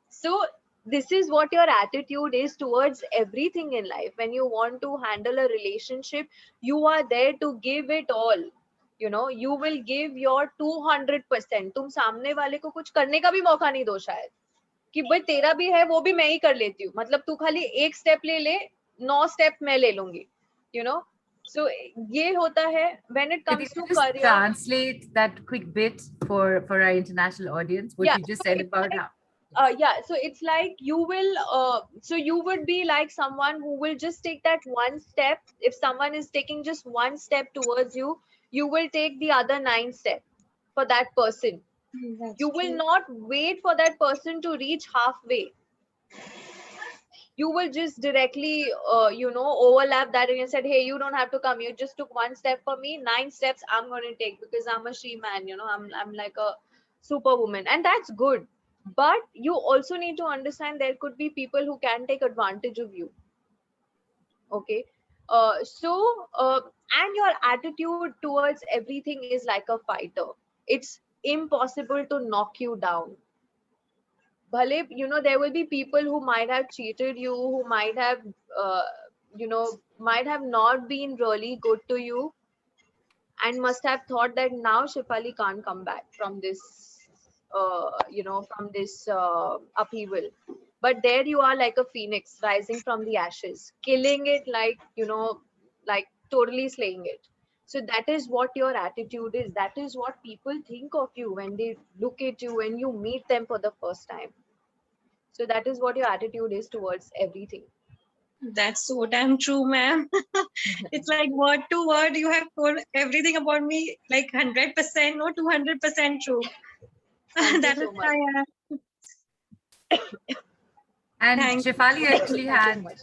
So this is what your attitude is towards everything in life. When you want to handle a relationship, you are there to give it all. You know, you will give your 200%. तुम सामने वाले को कुछ करने का भी मौका नहीं दो शायद, कि भाई तेरा भी है वो भी मैं ही कर लेती हूँ, मतलब तू खाली एक स्टेप ले 9 स्टेप मैं ले लूंगी. You know, so ये होता है when it If comes you to just career. translate that quick bit for our international audience, what Yeah, you just so said it's about like, how. yeah, so it's like you will so you would be like someone who will just take that one step. If someone is taking just one step towards you, you will take the other 9 steps for that person. You will not wait for that person to reach halfway. You will just directly you know, overlap that, and you said, hey, you don't have to come, you just took one step for me, 9 steps I'm going to take, because I'm a she-man, you know, I'm like a superwoman, and that's good. But you also need to understand there could be people who can take advantage of you. Okay, and your attitude towards everything is like a fighter. It's impossible to knock you down. Bhale, you know, there will be people who might have cheated you, who might have you know, might have not been really good to you, and must have thought that now Shefali can't come back from this you know, from this upheaval. But there you are, like a phoenix rising from the ashes, killing it, like, you know, like totally slaying it. So that is what your attitude is. That is what people think of you when they look at you, when you meet them for the first time. So that is what your attitude is towards everything. That's so damn true, ma'am. It's like word to word, you have told everything about me, like 100%, no, 200% true. Thank you That so is much. why And Thank Shefali actually Thank you had so much.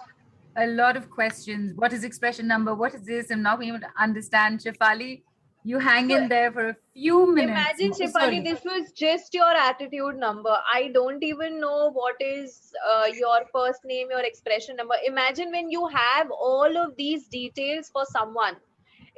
a lot of questions. What is expression number? What is this? I'm not being able to understand. Shefali, you hang in there for a few minutes. Imagine, Oh, Shefali, sorry. this was just your attitude number. I don't even know what is your first name, your expression number. Imagine when you have all of these details for someone.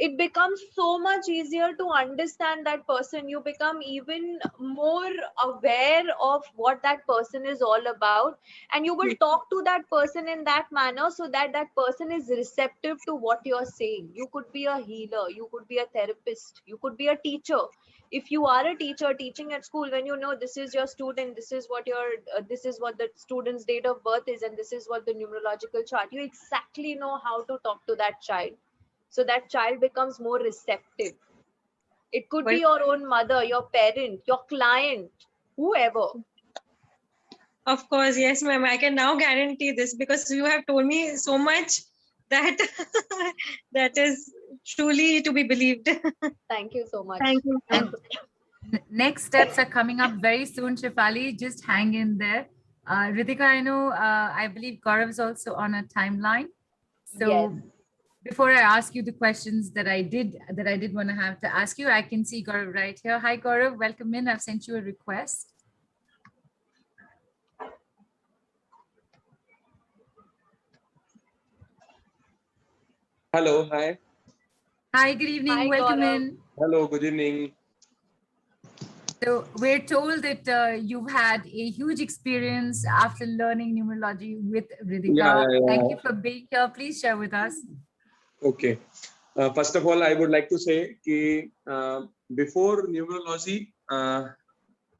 it becomes so much easier to understand that person. You become even more aware of what that person is all about, and you will talk to that person in that manner so that that person is receptive to what you're saying. You could be a healer, you could be a therapist, you could be a teacher. If you are a teacher teaching at school, when you know this is your student, this is what your this is what the student's date of birth is, and this is what the numerological chart, you exactly know how to talk to that child, so that child becomes more receptive. It could be your own mother, your parent, your client, whoever. Of course, yes, ma'am. I can now guarantee this because you have told me so much that that is truly to be believed. Thank you so much. Thank you. And next steps are coming up very soon, Shefali. Just hang in there. Ritika, I know, I believe Gaurav is also on a timeline. So Yes. before I ask you the questions that I did want to have to ask you, I can see Gaurav right here. Hi, Gaurav. Welcome in. I've sent you a request. Hello, hi. Hi, good evening. Hi, Welcome Gaurav. in. Hello, good evening. So we're told that you've had a huge experience after learning numerology with Ritika. Yeah. Thank you for being here. Please share with us. Okay. First of all, I would like to say कि before numerology,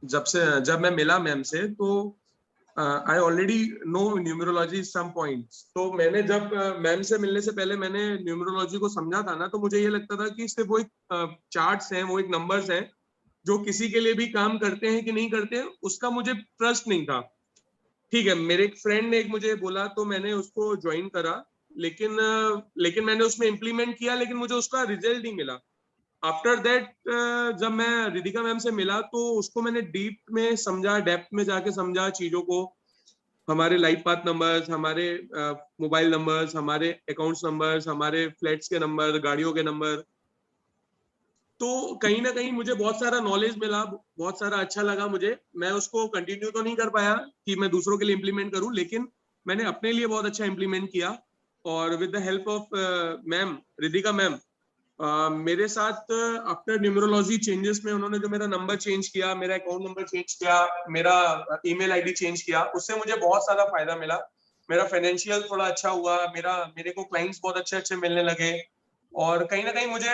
जब मैं मिला ma'am से तो I already know numerology some points. तो मैंने जब ma'am से मिलने से पहले मैंने numerology को समझा था ना, तो मुझे ये लगता था कि सिर्फ वो एक charts हैं, वो एक numbers हैं जो किसी के लिए भी काम करते हैं कि नहीं करते हैं, उसका मुझे ट्रस्ट नहीं था. ठीक है, मेरे एक फ्रेंड ने मुझे बोला तो मैंने उसको ज्वाइन करा, लेकिन मैंने उसमें इम्प्लीमेंट किया, लेकिन मुझे उसका रिजल्ट नहीं मिला. आफ्टर दैट जब मैं रिदिका मैम से मिला तो उसको मैंने डीप में समझा, डेप्थ में जाके समझा चीजों को, हमारे लाइफ पाथ नंबर्स, हमारे मोबाइल नंबर्स, हमारे अकाउंट्स नंबर्स, हमारे फ्लैट्स के नंबर, गाड़ियों के नंबर. तो कहीं ना कहीं मुझे बहुत सारा नॉलेज मिला, बहुत सारा अच्छा लगा मुझे. मैं उसको कंटिन्यू तो नहीं कर पाया कि मैं दूसरों के लिए इम्प्लीमेंट करूं, लेकिन मैंने अपने लिए बहुत अच्छा इम्प्लीमेंट किया. और with the help of ma'am Ridhika ma'am, मेरे साथ आफ्टर न्यूमरोलॉजी चेंजेस में उन्होंने जो मेरा नंबर चेंज किया, मेरा अकाउंट नंबर चेंज किया, मेरा ईमेल आईडी चेंज किया, उससे मुझे बहुत सारा फायदा मिला. मेरा फाइनेंशियल थोड़ा अच्छा हुआ, मेरे को क्लाइंट्स बहुत अच्छे मिलने लगे, और कहीं ना कहीं मुझे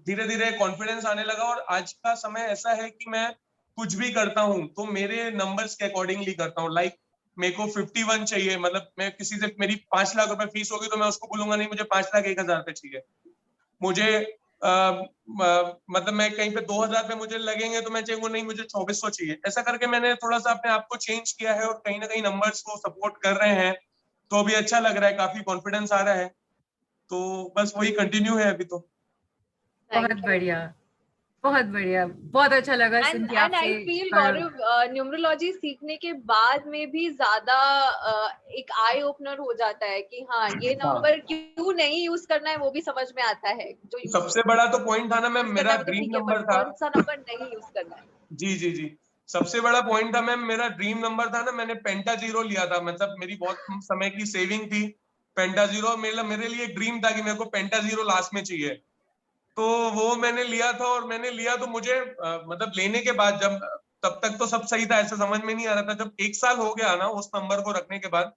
धीरे धीरे कॉन्फिडेंस आने लगा. और आज का समय ऐसा है कि मैं कुछ भी करता हूँ तो मेरे नंबर्स के अकॉर्डिंगली करता हूँ. लाइक मेरे को 51 चाहिए, मतलब मैं किसी से, मेरी 5 लाख रुपए फीस होगी तो मैं उसको बोलूंगा नहीं मुझे 5,01,000 रुपए चाहिए. मुझे मतलब मैं कहीं पे 2,000 पे मुझे लगेंगे तो मैं चाहूंगा नहीं मुझे 2,400 चाहिए. ऐसा करके मैंने थोड़ा सा अपने आप को चेंज किया है, और कहीं ना कहीं नंबर्स को सपोर्ट कर रहे हैं, तो अभी अच्छा लग रहा है, काफी कॉन्फिडेंस आ रहा है. तो बस वही कंटिन्यू है अभी. तो बहुत बढ़िया, बहुत बढ़िया, बहुत अच्छा लगा सुन के and आपसे. I feel Gaurav, न्यूमरोलॉजी सीखने के बाद में भी ज्यादा एक आई ओपनर हो जाता है कि हाँ ये नंबर क्यों नहीं यूज करना है, वो भी समझ में आता है. जो सबसे बड़ा तो पॉइंट था ना मैम, मेरा ड्रीम नंबर था. कौन सा नंबर नहीं यूज करना है. जी, सबसे बड़ा पॉइंट था मैम, मेरा ड्रीम नंबर था ना, मैंने पेंटा 0 लिया था. मतलब मेरी बहुत समय की सेविंग थी. पेंटा 0 मेरे लिए एक ड्रीम था कि मेरे को पेंटा 0 लास्ट में चाहिए. तो वो मैंने लिया था, और मैंने लिया तो मुझे मतलब लेने के बाद, जब तब तक तो सब सही था, ऐसे समझ में नहीं आ रहा था. जब 1 साल हो गया ना उस नंबर को रखने के बाद,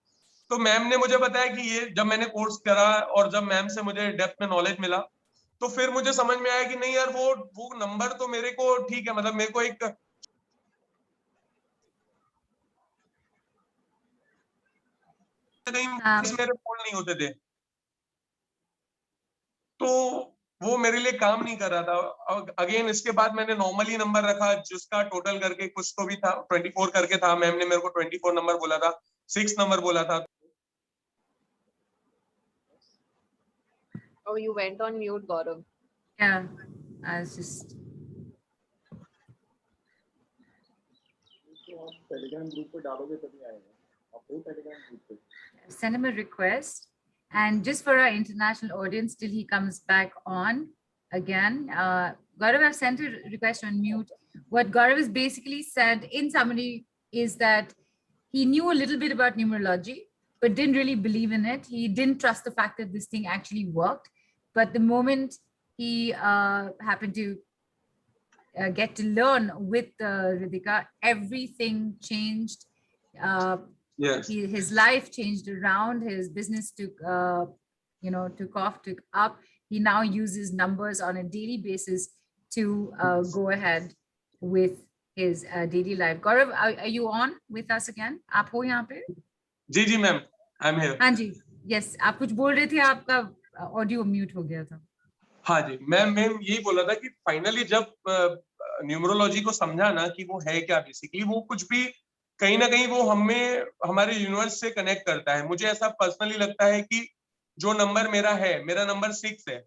तो मैम ने मुझे बताया कि ये, जब मैंने कोर्स करा और जब मैम से मुझे डेप्थ में नॉलेज मिला, तो फिर मुझे समझ में आया कि नहीं यार, वो नंबर तो मेरे को ठीक है, मतलब मेरे को एक मेरे फोन नहीं होते थे, तो वो मेरे लिए काम नहीं कर रहा था. अगेन इसके बाद मैंने नॉर्मली नंबर रखा, जिसका टोटल करके कुछ तो भी था, 24 करके था. मैम ने मेरे को 24 नंबर बोला था, 6 नंबर बोला था. Oh, you went on mute, Gaurav. Yeah, I was just. Send him a request, and just for our international audience till he comes back on again, Gaurav, I've sent a request on mute. What Gaurav has basically said in summary is that he knew a little bit about numerology, but didn't really believe in it. He didn't trust the fact that this thing actually worked. But the moment he happened to get to learn with Ritika, everything changed. Yes. His life changed around. His business took up. He now uses numbers on a daily basis to go ahead with his daily life. Gaurav, are you on with us again? आप हो यहाँ पे? जी ma'am, I'm here. हाँ जी, yes. आप कुछ बोल रहे थे, आपका ऑडियो म्यूट हो गया था. हाँ जी, मैं यही बोला था कि फाइनली जब न्यूमरोलॉजी को समझा ना कि वो है क्या, बेसिकली वो कुछ भी कहीं ना कहीं वो हमें हमारे यूनिवर्स से कनेक्ट करता है. मुझे ऐसा पर्सनली लगता है कि जो नंबर मेरा नंबर 6 है,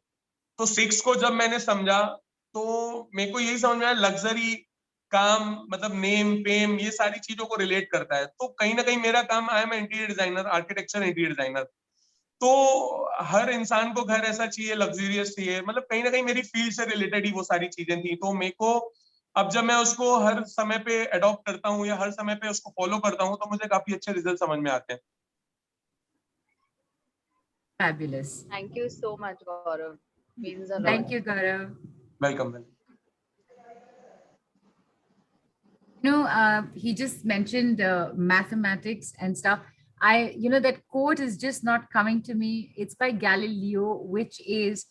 तो 6 को जब मैंने समझा तो मेरे को यही समझ में आया, लग्जरी, काम, मतलब नेम, फेम, ये सारी चीजों को रिलेट करता है. तो कहीं ना कहीं मेरा काम, I am interior designer, architecture interior designer, तो हर इंसान को घर ऐसा चाहिए, लग्जरियस चाहिए, मतलब कहीं ना कहीं मेरी फील्ड से रिलेटेड ही वो सारी चीजें थी. तो मेरे को अब जब मैं उसको हर समय पे अडॉप्ट करता हूँ या हर समय पे उसको फॉलो करता हूँ, तो मुझे काफी अच्छे रिजल्ट समझ में आते हैं. Fabulous. Thank you so much, Gaurav. Means a lot. Thank you, Gaurav. Welcome. He just mentioned mathematics and stuff. That quote is just not coming to me. It's by Galileo, which is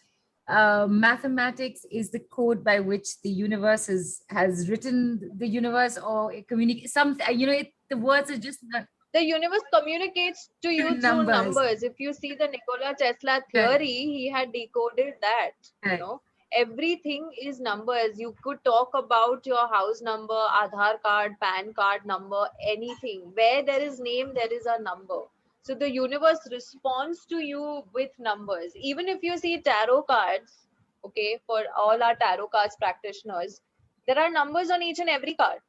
mathematics is the code by which the universe has written the universe, or communicate some. The words are just not. The universe communicates to you through numbers. If you see the Nikola Tesla theory, he had decoded that. Everything is numbers. You could talk about your house number, Aadhaar card, PAN card number, anything. Where there is name, there is a number. So the universe responds to you with numbers. Even if you see tarot cards, okay, for all our tarot cards practitioners, there are numbers on each and every card.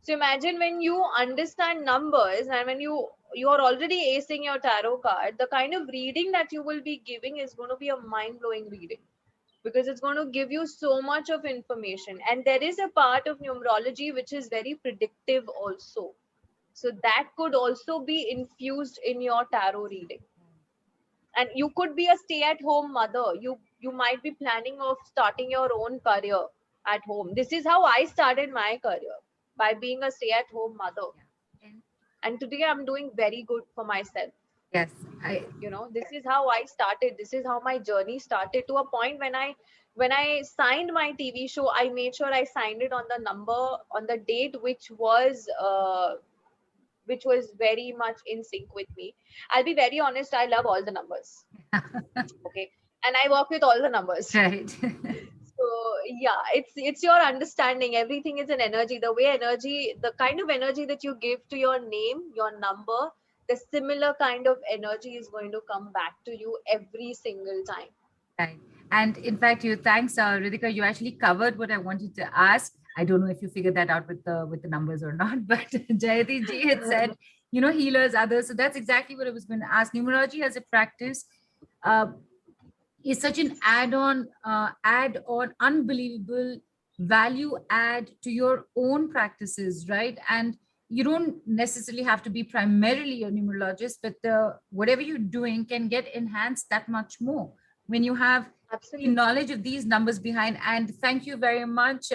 So imagine when you understand numbers and when you are already acing your tarot card, the kind of reading that you will be giving is going to be a mind-blowing reading, because it's going to give you so much of information. And there is a part of numerology which is very predictive also. So that could also be infused in your tarot reading. And you could be a stay-at-home mother. You might be planning of starting your own career at home. This is how I started my career, by being a stay-at-home mother. And today I'm doing very good for myself. Yes, this is how I started. This is how my journey started, to a point when I signed my TV show, I made sure I signed it on the number, on the date, which was very much in sync with me. I'll be very honest, I love all the numbers. Okay. And I work with all the numbers. Right. So yeah, it's your understanding. Everything is an energy. The kind of energy that you give to your name, your number, the similar kind of energy is going to come back to you every single time. Right. And in fact, thanks, Ritika, you actually covered what I wanted to ask. I don't know if you figured that out with the numbers or not, but Jayati ji had said, healers, others. So that's exactly what I was going to ask. Numerology as a practice is such an add-on, unbelievable value add to your own practices, right? And you don't necessarily have to be primarily a numerologist, but whatever you're doing can get enhanced that much more when you have the knowledge of these numbers behind. And thank you very much,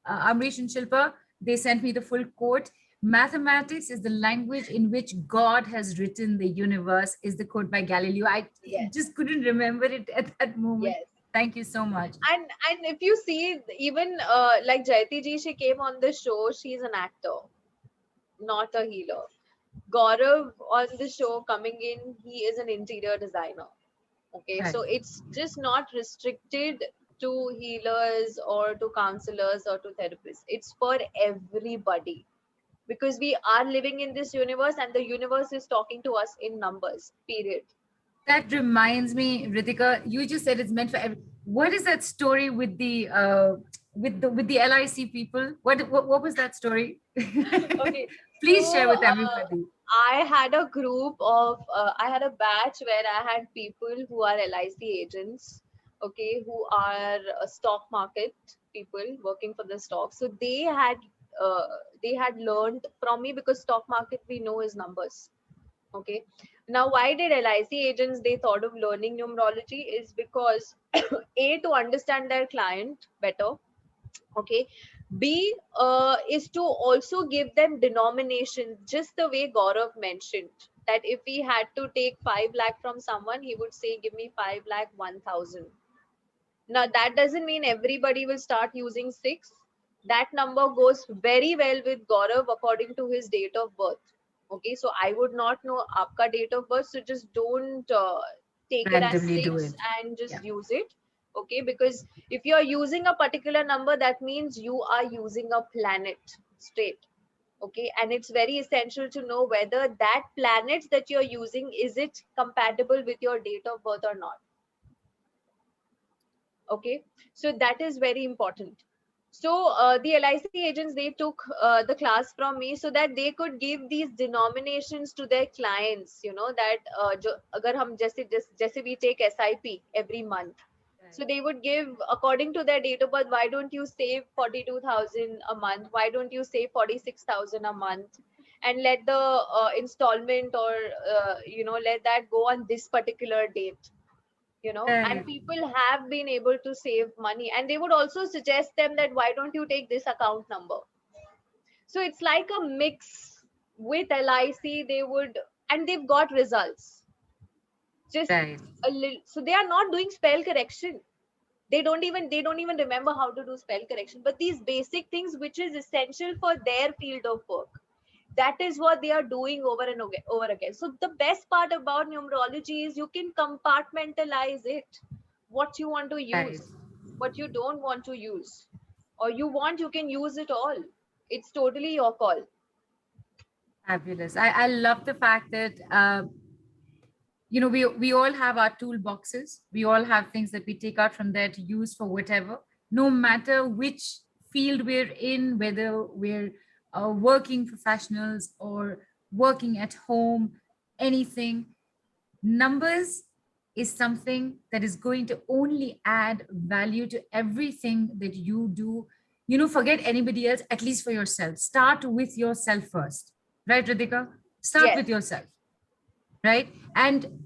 Amrish and Shilpa. They sent me the full quote. Mathematics is the language in which God has written the universe, is the quote by Galileo. I just couldn't remember it at that moment. Yes. Thank you so much. And if you see, even like Jayati ji, she came on the show, she's an actor, not a healer. Gaurav on the show coming in, he is an interior designer. Okay, Right. So it's just not restricted to healers or to counselors or to therapists. It's for everybody, because we are living in this universe and the universe is talking to us in numbers, period. That reminds me, Ritika, you just said it's meant for every. What is that story with the LIC people? What was that story? Okay. Please So, share with everybody. I had a group of, I had a batch where I had people who are LIC agents, okay, who are stock market people working for the stock. So they had learned from me, because stock market we know is numbers. Okay. Now, why did LIC agents, they thought of learning numerology is because A, to understand their client better. Okay. B, is to also give them denominations, just the way Gaurav mentioned that if he had to take 5 lakh from someone, he would say, give me 5 lakh 1,000. Now, that doesn't mean everybody will start using 6. That number goes very well with Gaurav according to his date of birth. Okay, so I would not know aapka date of birth, so just don't take it as Randomly do 6 it. and just Yeah. use it. Okay, because if you're using a particular number, that means you are using a planet straight. Okay, and it's very essential to know whether that planet that you're using, is it compatible with your date of birth or not. Okay, so that is very important. So the LIC agents, they took the class from me so that they could give these denominations to their clients, you know, that agar hum jaise we take SIP every month, so they would give according to their date of birth. Why don't you save 42,000 a month? Why don't you save 46,000 a month? And let the installment, or let that go on this particular date. And Right. people have been able to save money, and they would also suggest them that why don't you take this account number. So it's like a mix with LIC. They would, and they've got results. Just Right. a little. So they are not doing spell correction. They don't even remember how to do spell correction, but these basic things which is essential for their field of work, that is what they are doing over and over again. So the best part about numerology is you can compartmentalize it, what you want to Right. use, what you don't want to use, or you can use it all. It's totally your call. Fabulous. I love the fact that we all have our toolboxes. We all have things that we take out from there to use for whatever, no matter which field we're in, whether we're working professionals or working at home, anything. Numbers is something that is going to only add value to everything that you do. Forget anybody else, at least for yourself. Start with yourself first, right, Radhika? Start Yes, with yourself, right? And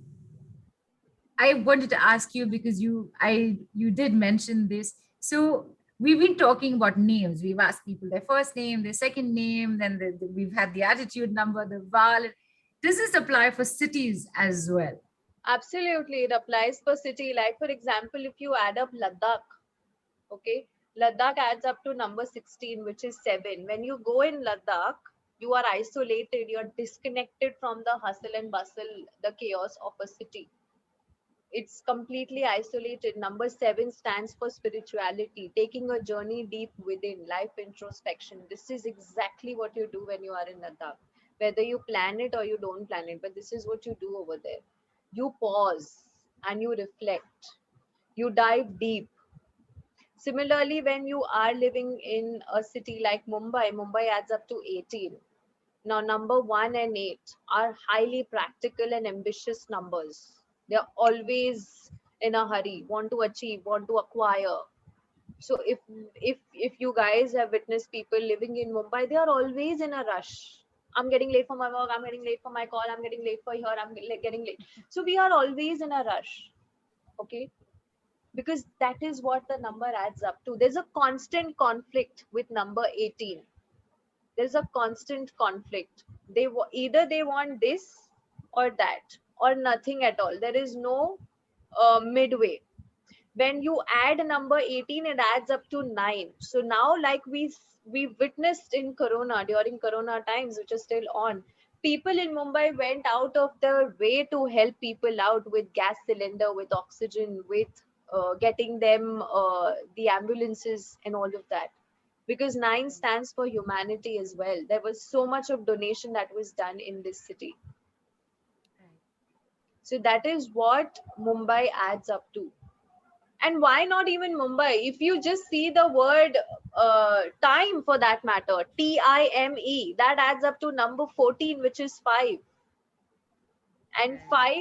I wanted to ask you, because you did mention this. So we've been talking about names. We've asked people their first name, their second name, then we've had the attitude number, the vowel. Does this apply for cities as well? absolutely, it applies for city. Like for example, if you add up Ladakh, okay, Ladakh adds up to number 16, which is 7. When you go in Ladakh, you are isolated, you're disconnected from the hustle and bustle, the chaos of a city. It's completely isolated. Number 7 stands for spirituality, taking a journey deep within, life introspection. This is exactly what you do when you are in Ladakh, whether you plan it or you don't plan it, but this is what you do over there. You pause and you reflect, you dive deep. Similarly, when you are living in a city like Mumbai, Mumbai adds up to 18. Now, number 1 and 8 are highly practical and ambitious numbers. They're always in a hurry, want to achieve, want to acquire. So if you guys have witnessed people living in Mumbai, they are always in a rush. I'm getting late for my work, I'm getting late for my call, I'm getting late for here, getting late. So we are always in a rush. Okay, because that is what the number adds up to. There's a constant conflict with number 18. There's a constant conflict. Either they want this or that, or nothing at all. There is no midway. When you add number 18, it adds up to 9. So now, like we witnessed in Corona, during Corona times, which is still on, people in Mumbai went out of their way to help people out with gas cylinder, with oxygen, with getting them the ambulances and all of that, because 9 stands for humanity as well. There was so much of donation that was done in this city. So that is what Mumbai adds up to. And why not even Mumbai? If you just see the word time, for that matter, TIME, that adds up to number 14, which is 5. And 5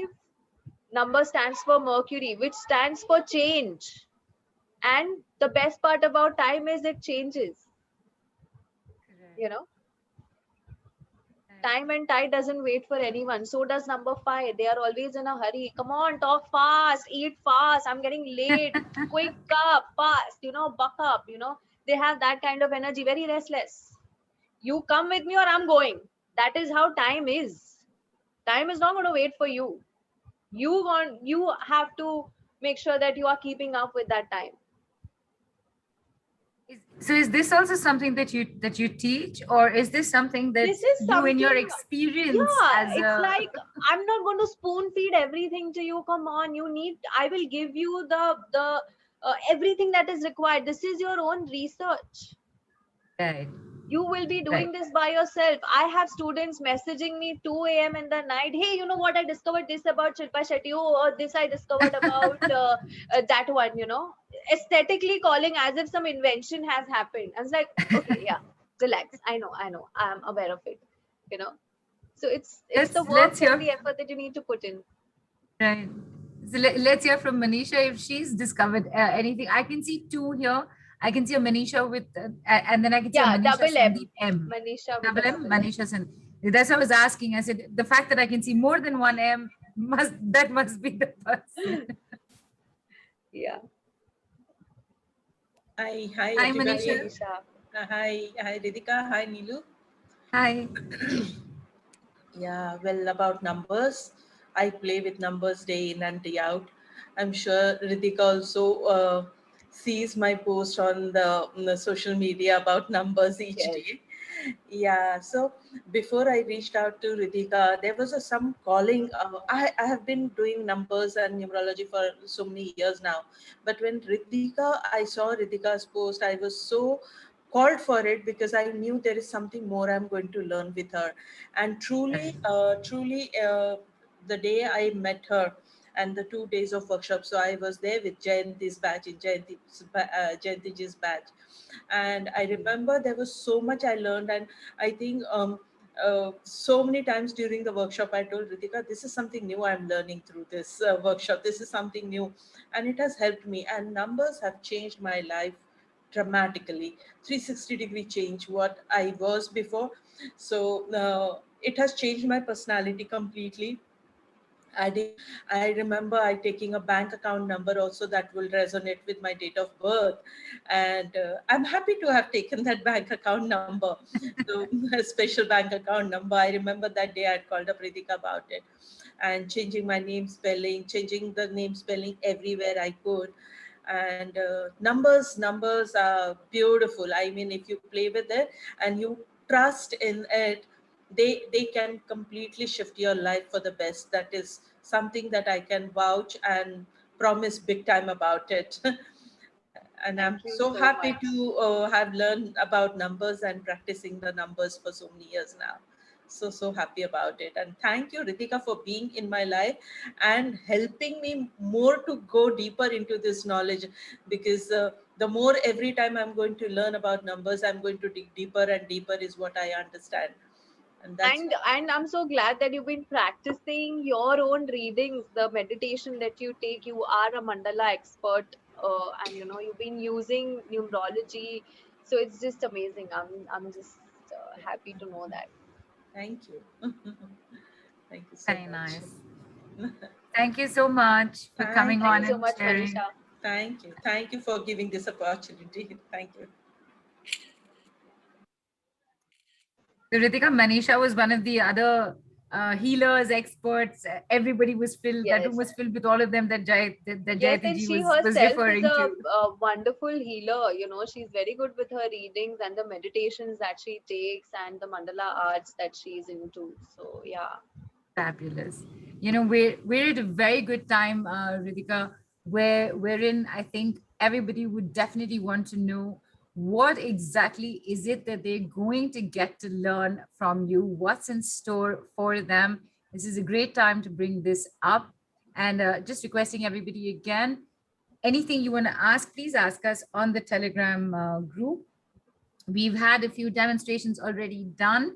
number stands for Mercury, which stands for change. And the best part about time is it changes. You know? Time and tide doesn't wait for anyone. So does number 5. They are always in a hurry. Come on, talk fast, eat fast. I'm getting late. Quick up, fast, buck up, They have that kind of energy, very restless. You come with me or I'm going. That is how time is. Time is not going to wait for you. You have to make sure that you are keeping up with that time. So is this also something that you teach, or is this something that This is you in your something- experience Yeah, as it's a, like I'm not going to spoon feed everything to you. Come on, I will give you the everything that is required. This is your own research. right? You will be doing this by yourself. I have students messaging me 2 a.m. in the night. Hey, you know what? I discovered this about Shilpa Shetty. Oh, or this I discovered about that one, Aesthetically calling as if some invention has happened. I was like, okay, yeah, relax. I know. I'm aware of it, So it's the work Let's hear. and the effort that you need to put in. Right. So let's hear from Manisha if she's discovered anything. I can see 2 here. I can see a Manisha with, and then I can see a Manisha double M. Sandeep M. Manisha with Double a M, double M. Manisha Sandeep. That's what I was asking. I said the fact that I can see more than one M must be the person. Yeah. Hi, Hi, everybody. Manisha. Hi, Ritika. Hi, Nilu. Hi. Yeah, well, about numbers, I play with numbers day in and day out. I'm sure Ritika also sees my post on the social media about numbers each Yes. day. Yeah, so before I reached out to Ritika, there was some calling. I have been doing numbers and numerology for so many years now. But when I saw Ritika's post, I was so called for it because I knew there is something more I'm going to learn with her. And truly, the day I met her and the 2 days of workshop, so I was there with Jayanti's batch, in Jayanti's batch. And I remember there was so much I learned, and I think so many times during the workshop I told Ritika, this is something new I'm learning through this workshop. This is something new, and it has helped me. And numbers have changed my life dramatically. 360-degree change what I was before. So it has changed my personality completely. I remember I taking a bank account number also that will resonate with my date of birth, and I'm happy to have taken that bank account number, so a special bank account number. I remember that day I had called up Ritika about it, and changing my name spelling, changing the name spelling everywhere I could. And numbers are beautiful. I mean, if you play with it and you trust in it, they can completely shift your life for the best. That is something that I can vouch and promise big time about it. And I'm Thank you so so happy much. to have learned about numbers and practicing the numbers for so many years now. So happy about it. And thank you, Ritika, for being in my life and helping me more to go deeper into this knowledge, because the more every time I'm going to learn about numbers, I'm going to dig deeper and deeper is what I understand. And that's And I'm so glad that you've been practicing your own readings, the meditation that you take. You are a mandala expert, and you've been using numerology, so it's just amazing. I'm just happy to know that. Thank you. Thank you so Very much. nice. Thank you so much for coming Thank on you so and much, sharing. Manisha. Thank you. Thank you for giving this opportunity. Thank you. So Ritika, Manisha was one of the other healers, experts. Everybody was filled. That Yes. room was filled with all of them that Yes, and Jayati she was herself referring is to. a wonderful healer. She's very good with her readings and the meditations that she takes and the mandala arts that she's into. So yeah. Fabulous. We're at a very good time, Ritika, wherein I think everybody would definitely want to know what exactly is it that they're going to get to learn from you, what's in store for them. This is a great time to bring this up, and just requesting everybody again, anything you want to ask, please ask us on the Telegram group. We've had a few demonstrations already done.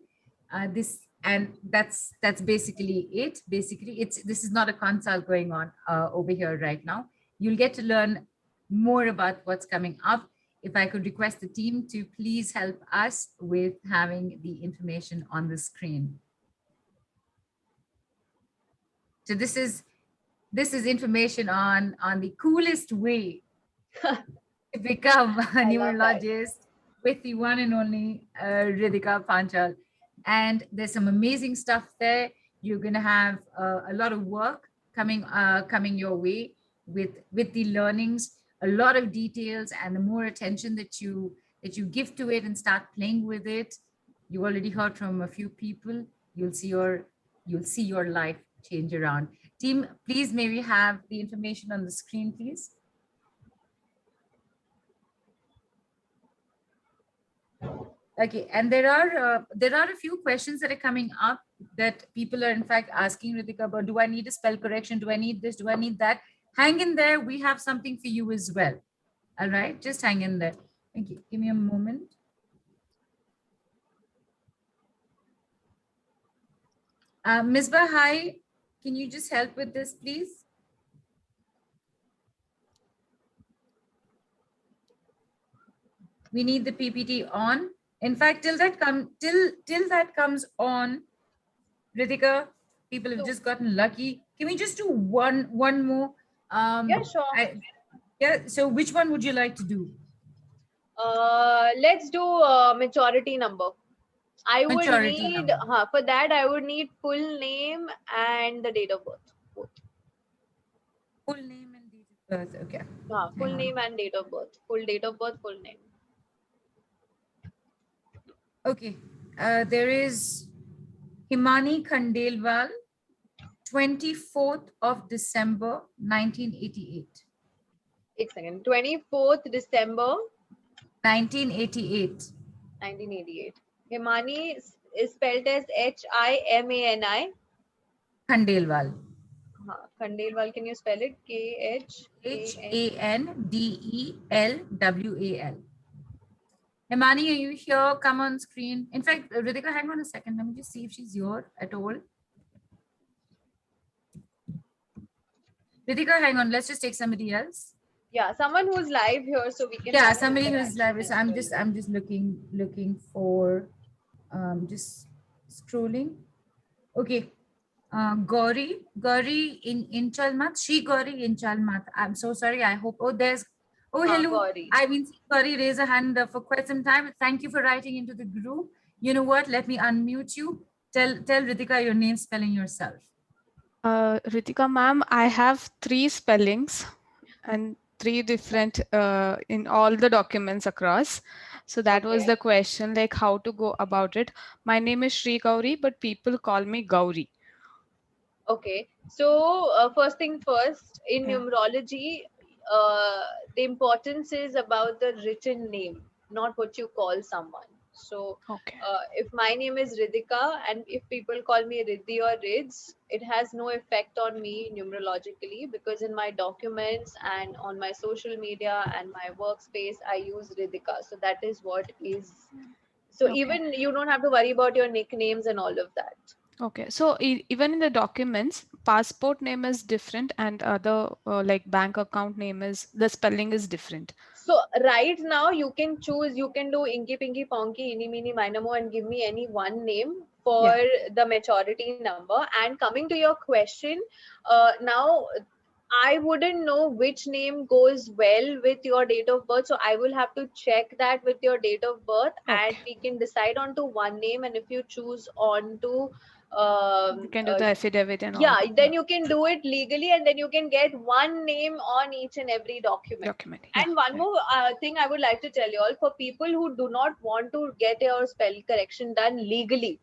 That's basically it. Basically, this is not a consult going on over here right now. You'll get to learn more about what's coming up. If I could request the team to please help us with having the information on the screen. So this is information on the coolest way to become a I love that. numerologist with the one and only Riddhika Panchal. And there's some amazing stuff there. You're going to have a lot of work coming your way with the learnings, a lot of details, and the more attention that you give to it and start playing with it. You already heard from a few people. You'll see your life change around. Team, please, may we have the information on the screen, please? Okay, and there are a few questions that are coming up that people are in fact asking Riddhika about. Do I need a spell correction? Do I need this? Do I need that? Hang in there. We have something for you as well. All right, just hang in there. Thank you. Give me a moment. Misbah, hi. Can you just help with this, please? We need the PPT on. In fact, till that comes on, Riddhika, people have just gotten lucky. Can we just do one more? Yeah, sure. Yeah. So which one would you like to do? Let's do maturity number. I would Maturity need number. for that I would need full name and the date of birth. Both. Full name and date of birth. Okay. Full Hang on. name and date of birth. Full date of birth, full name. Okay. There is Himani Khandelwal, 24th of December, 1988. 1 second. 24th December 1988. 1988. Himani is spelled as Himani. Khandelwal. Khandelwal, can you spell it? Khandelwal. Himani, are you here? Come on screen. In fact, Riddhika, hang on a second. Let me just see if she's here at all. Riddhika, hang on. Let's just take somebody else. Yeah, someone who's live here, so we can. Yeah, have somebody an who's live. So I'm interaction just looking for, just scrolling. Okay. Gauri in Chalmat. She Gauri in Chalmat. I'm so sorry. I hope. Oh, there's. Oh, hello. Gauri. I've been seeing Gauri raise a hand for quite some time. Thank you for writing into the group. You know what? Let me unmute you. Tell Riddhika your name, spelling yourself. Riddhika ma'am, I have 3 spellings and 3 different in all the documents across. So that was the question, like how to go about it. My name is Sri Gauri, but people call me Gauri. Okay, so first thing first, in Yeah. numerology, the importance is about the written name, not what you call someone. So Okay. if my name is Riddhika and if people call me Riddhi or Rids, it has no effect on me numerologically, because in my documents and on my social media and my workspace, I use Riddhika. So that is what is. So Okay. even you don't have to worry about your nicknames and all of that. Okay, so even in the documents, passport name is different and other like bank account name is, the spelling is different. So right now you can choose, you can do Inky Pinky Ponky, Ini Mini Miny Mo and give me any one name for the maturity number. And coming to your question, now I wouldn't know which name goes well with your date of birth. So I will have to check that with your date of birth and we can decide onto one name. And if you choose onto You can do the affidavit and all. yeah, then you can do it legally and then you can get one name on each and every document. And one more thing I would like to tell you all, for people who do not want to get your spell correction done legally,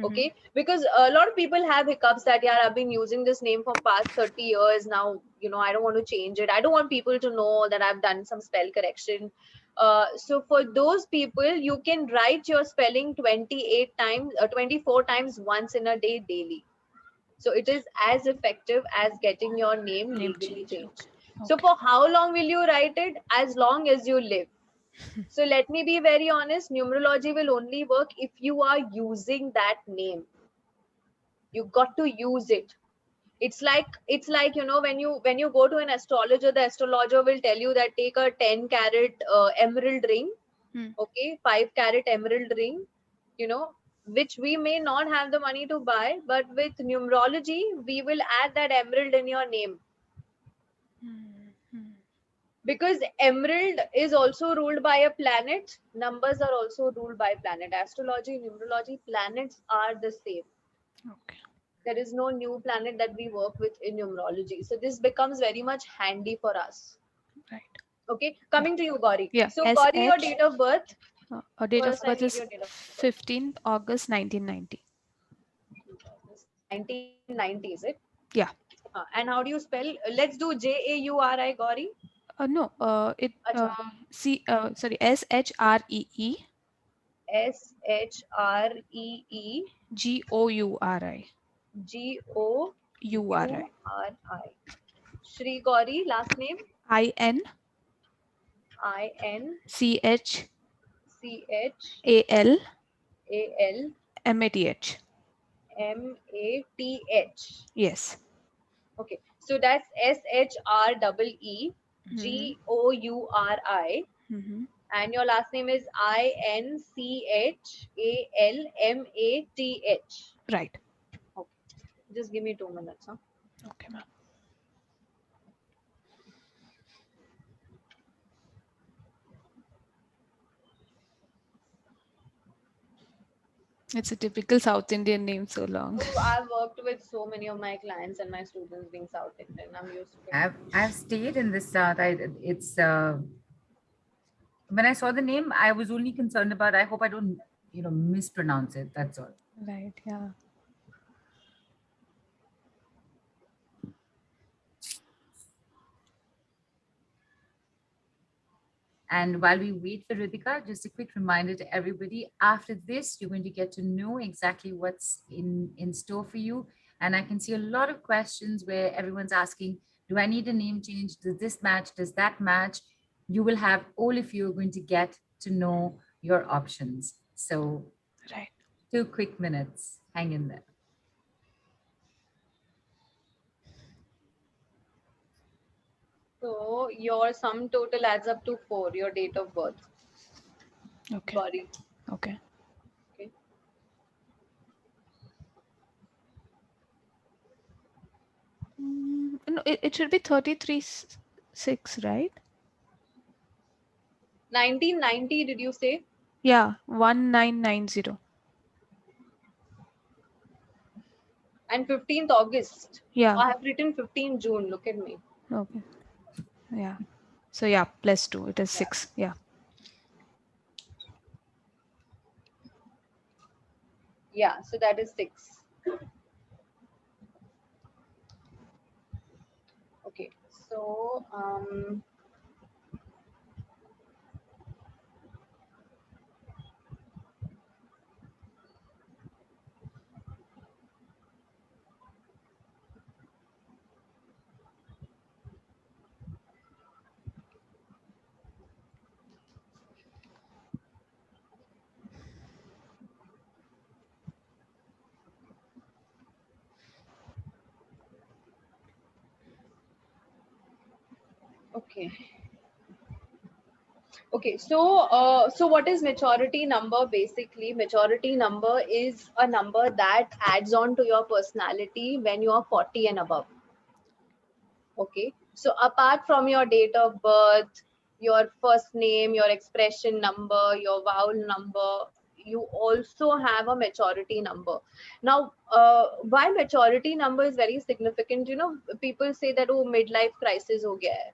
okay, because a lot of people have hiccups that, yeah, I've been using this name for past 30 years now, you know, I don't want to change it. I don't want people to know that I've done some spell correction. So for those people, you can write your spelling 28 times, 24 times once in a day daily. So it is as effective as getting your name legally changed. So for how long will you write it? As long as you live. So let me be very honest, numerology will only work if you are using that name. You got to use it. It's like, you know, when you go to an astrologer, the astrologer will tell you that take a 10 carat emerald ring, okay, 5 carat emerald ring, you know, which we may not have the money to buy, but with numerology, we will add that emerald in your name. Because emerald is also ruled by a planet, numbers are also ruled by planet. Astrology, numerology, planets are the same. Okay. There is no new planet that we work with in numerology. So this becomes very much handy for us. Right. Okay, coming to you, Gauri. Yeah. So Gauri, your SH, date of birth. Our date of First, I birth need is your date of birth. 15th August 1990. 1990, is it? Yeah. And how do you spell? Let's do Jauri, Gauri. No, it Acha. sorry, SHREE SHREE GOURI. GOURI. Shri Gauri, last name? IN INCHAL CHAL MATH. MATH. Yes. Okay, so that's SHREE GOURI. Mm-hmm. And your last name is INCHALMATH. Right. Okay. Just give me 2 minutes. Huh? Okay, ma'am. It's a typical South Indian name, so long. I've worked with so many of my clients and my students being South Indian. I'm used to it. I've stayed in the South. When I saw the name, I was only concerned about, I hope I don't, mispronounce it. That's all. Right. Yeah. And while we wait for Ritika, just a quick reminder to everybody, after this, you're going to get to know exactly what's in store for you. And I can see a lot of questions where everyone's asking, do I need a name change? Does this match? Does that match? You will have, all of you are going to get to know your options. So right. 2 quick minutes, hang in there. So your sum total adds up to 4, your date of birth. Okay. Sorry. Okay. Okay. No, it should be 33/6, right? 1990, did you say? Yeah, 1990. And 15th August. Yeah. I have written 15 June. Look at me. Okay. Yeah. So yeah, +2. It is 6. Yeah. Yeah, so that is 6. Okay, so okay. Okay, so so what is maturity number? Basically, maturity number is a number that adds on to your personality when you are 40 and above. Okay, so apart from your date of birth, your first name, your expression number, your vowel number, you also have a maturity number. Now, why maturity number is very significant, people say that, oh, midlife crisis ho gaya hai.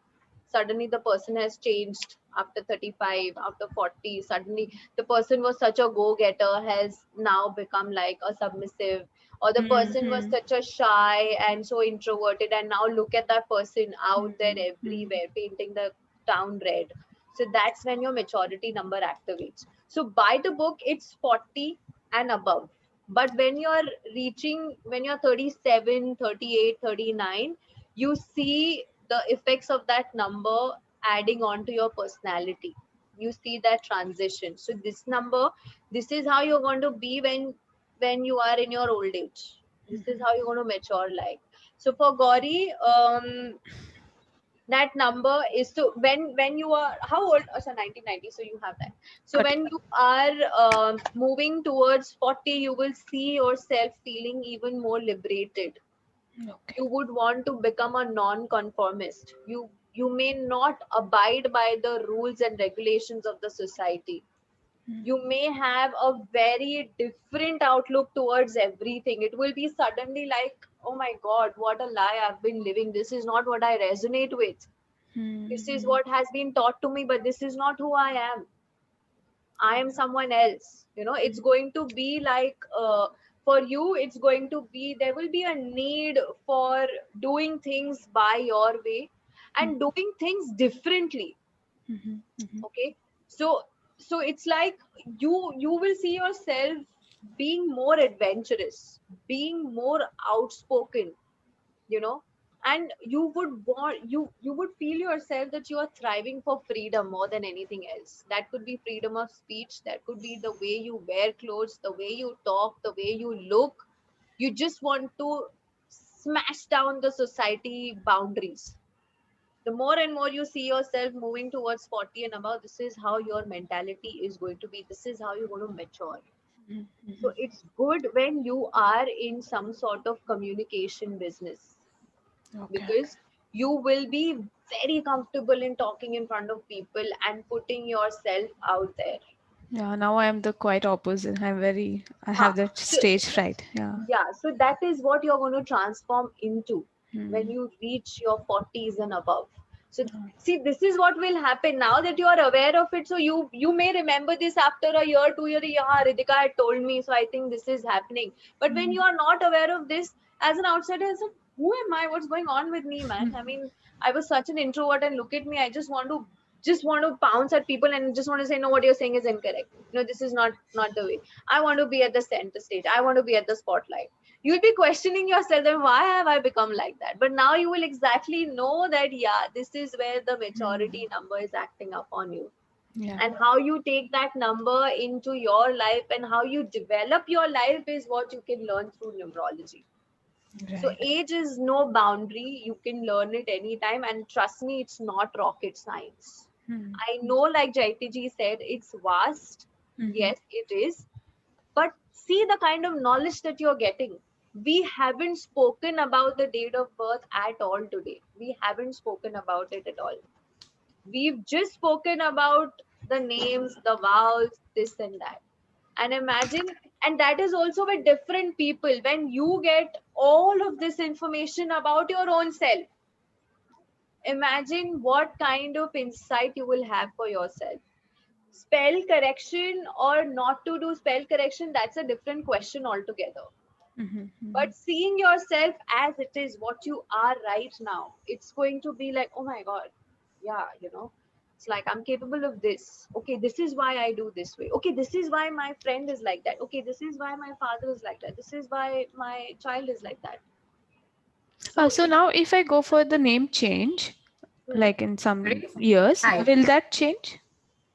Suddenly the person has changed after 35, after 40. Suddenly the person was such a go-getter, has now become like a submissive, or the person was such a shy and so introverted, and now look at that person out there everywhere painting the town red. So that's when your maturity number activates. So by the book, it's 40 and above. But when you're 37, 38, 39, you see the effects of that number adding on to your personality. You see that transition. So this number, this is how you're going to be when you are in your old age. This is how you're going to mature like. So for Gauri, that number is to when you are how old? Oh, so 1990, so you have that. So Got when you are moving towards 40, you will see yourself feeling even more liberated. Okay. You would want to become a non-conformist. You may not abide by the rules and regulations of the society. You may have a very different outlook towards everything. It will be suddenly like, oh my god, what a lie I've been living. This is not what I resonate with. This is what has been taught to me, but this is not who I am. I am someone else. It's going to be like, for you, it's going to be, there will be a need for doing things by your way and doing things differently. Okay, so it's like you will see yourself being more adventurous, being more outspoken, and you would feel yourself that you are thriving for freedom more than anything else. That could be freedom of speech, that could be the way you wear clothes, the way you talk, the way you look. You just want to smash down the society boundaries. The more and more you see yourself moving towards 40 and above, this is how your mentality is going to be. This is how you're going to mature. So it's good when you are in some sort of communication business, because you will be very comfortable in talking in front of people and putting yourself out there. Yeah, now I am the quite opposite. I have that stage fright. Yeah, so that is what you're going to transform into when you reach your 40s and above. So see, this is what will happen now that you are aware of it. So you may remember this after a year, 2 years. Yeah, Ritika had told me, so I think this is happening. But when you are not aware of this, as an outsider, it's like, who am I? What's going on with me, man? I mean, I was such an introvert, and look at me. I just want to pounce at people and just want to say, no, what you're saying is incorrect. This is not the way. I want to be at the center stage. I want to be at the spotlight. You'll be questioning yourself, then why have I become like that? But now you will exactly know that, yeah, this is where the maturity number is acting up on you. Yeah. And how you take that number into your life and how you develop your life is what you can learn through numerology. Right. So age is no boundary. You can learn it anytime. And trust me, it's not rocket science. I know, like Jaiti ji said, it's vast. Yes, it is. But see the kind of knowledge that you're getting. We haven't spoken about the date of birth at all today. We haven't spoken about it at all. We've just spoken about the names, the vowels, this and that. And imagine, and that is also with different people. When you get all of this information about your own self, imagine what kind of insight you will have for yourself. Spell correction or not to do spell correction, that's a different question altogether. But seeing yourself as it is, what you are right now, it's going to be like, oh my god, yeah, it's like, I'm capable of this. Okay, this is why I do this way. Okay, this is why my friend is like that. Okay, this is why my father is like that. This is why my child is like that. So now if I go for the name change, like in some years, will that change?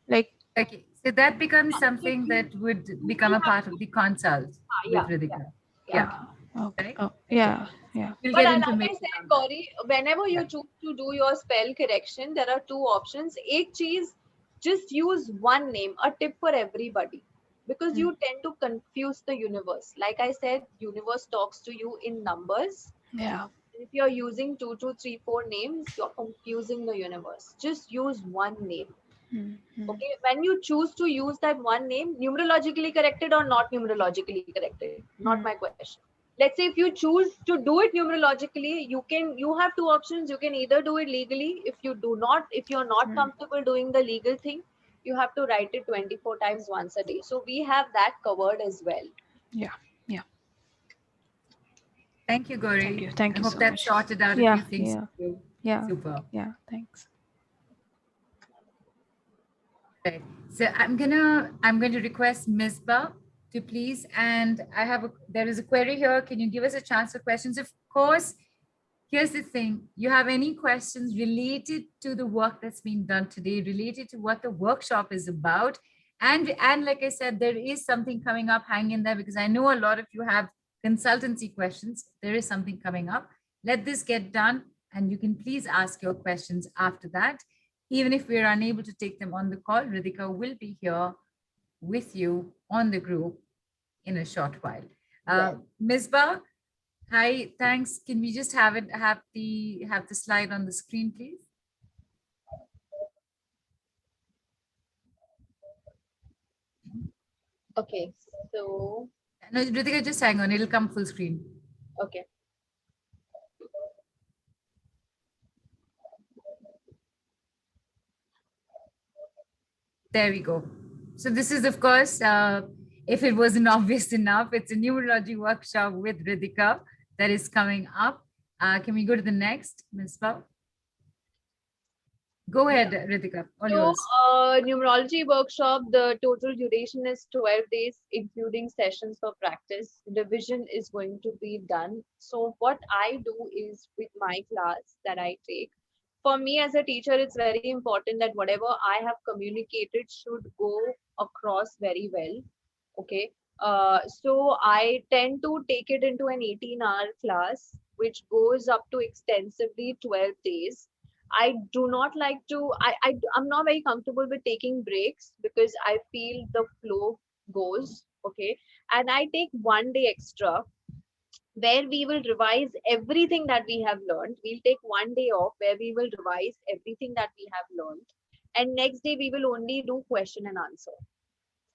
Like, okay, so that becomes something that would become a part of the consult with Ritika. Yeah. Okay. Oh, yeah. You'll But get like I information. said, Gauri, whenever you choose to do your spell correction, there are two options. Ek cheez, just use one name, a tip for everybody, because you tend to confuse the universe. Like I said, universe talks to you in numbers. Yeah. If you're using 2, 2, 3, 4 names, you're confusing the universe. Just use one name. Okay, when you choose to use that one name, numerologically corrected or not numerologically corrected, not my question. Let's say if you choose to do it numerologically, you have two options. You can either do it legally. If you're not comfortable doing the legal thing, you have to write it 24 times once a day. So we have that covered as well. Yeah. Thank you, Gauri. Thank you. Thank you I hope so that much. sorted out a Yeah, few things. yeah. for you. Yeah. Super. Yeah. Thanks. Right. So I'm going to request Misbah to please, and there is a query here. Can you give us a chance for questions? Of course, here's the thing. You have any questions related to the work that's been done today, related to what the workshop is about. And like I said, there is something coming up. Hang in there, because I know a lot of you have consultancy questions. There is something coming up. Let this get done. and you can please ask your questions after that. Even if we're unable to take them on the call, Ritika will be here with you on the group in a short while. Misbah, hi, thanks. Can we just have the slide on the screen, please? Okay, so No, Ritika, just hang on. It'll come full screen. okay. There we go. So this is, of course, if it wasn't obvious enough, it's a numerology workshop with Ritika that is coming up. Can we go to the next, Misbah? Go ahead, Ritika. All So, yours. numerology workshop, the total duration is 12 days, including sessions for practice. Revision is going to be done. So, what I do is with my class that I take, for me as a teacher, it's very important that whatever I have communicated should go across very well. Okay. So, I tend to take it into an 18-hour class, which goes up to extensively 12 days. I do not like to, I'm not very comfortable with taking breaks because I feel the flow goes, okay. And I take 1 day extra where we will revise everything that we have learned. We'll take 1 day off where we will revise everything that we have learned. And next day we will only do question and answer.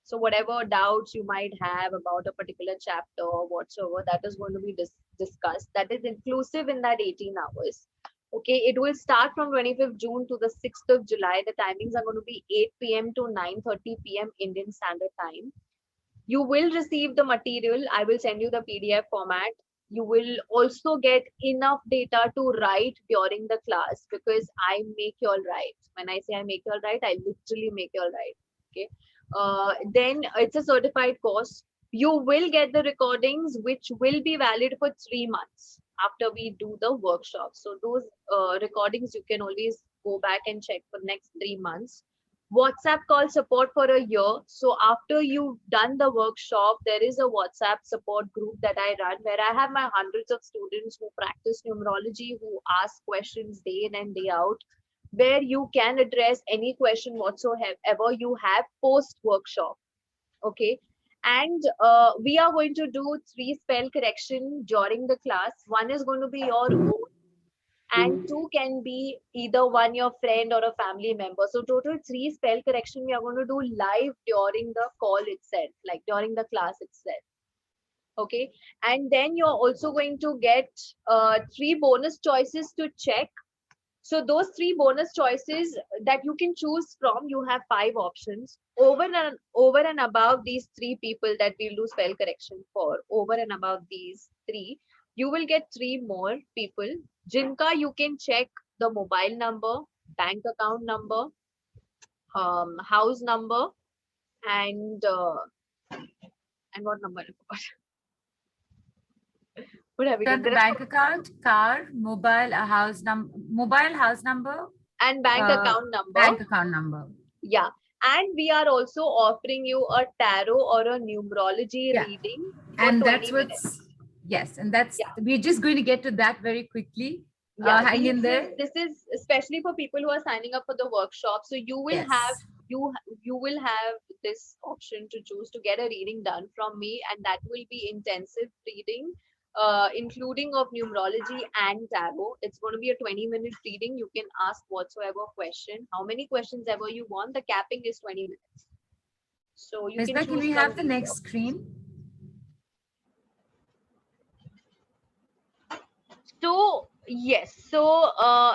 So whatever doubts you might have about a particular chapter or whatsoever, that is going to be discussed. That is inclusive in that 18 hours. Okay, it will start from 25th June to the 6th of July. The timings are going to be 8 p.m. to 9:30 p.m. Indian Standard Time. You will receive the material. I will send you the PDF format. You will also get enough data to write during the class because I make you all write. When I say I make you all write, I literally make you all write. Okay. Then it's a certified course. You will get the recordings, which will be valid for 3 months after we do the workshop. So those recordings you can always go back and check for next 3 months. WhatsApp call support for a year. So after you've done the workshop, there is a WhatsApp support group that I run where I have my hundreds of students who practice numerology, who ask questions day in and day out, where you can address any question whatsoever you have post workshop. Okay. And we are going to do 3 spell correction during the class. One is going to be your own, and 2 can be either one your friend or a family member. So total 3 spell correction we are going to do live during the call itself, like during the class itself. Okay. And then you're also going to get 3 bonus choices to check. So those 3 bonus choices that you can choose from, you have 5 options. Over and above these 3 people that we'll do spell correction for, over and above these 3, you will get 3 more people. Jinka, you can check the mobile number, bank account number, house number, and what number? What have we done? The bank account, car, mobile house number, and bank account number. Bank account number. Yeah. And we are also offering you a tarot or a numerology reading. And that's what's, yes, and that's, we're just going to get to that very quickly. Hang in there. This is especially for people who are signing up for the workshop. So you will have, you will have this option to choose to get a reading done from me, and that will be intensive reading, including of numerology and tarot. It's going to be a 20-minute reading. You can ask whatsoever question, how many questions ever you want. The capping is 20 minutes. So you can we have the next screen? So yes, so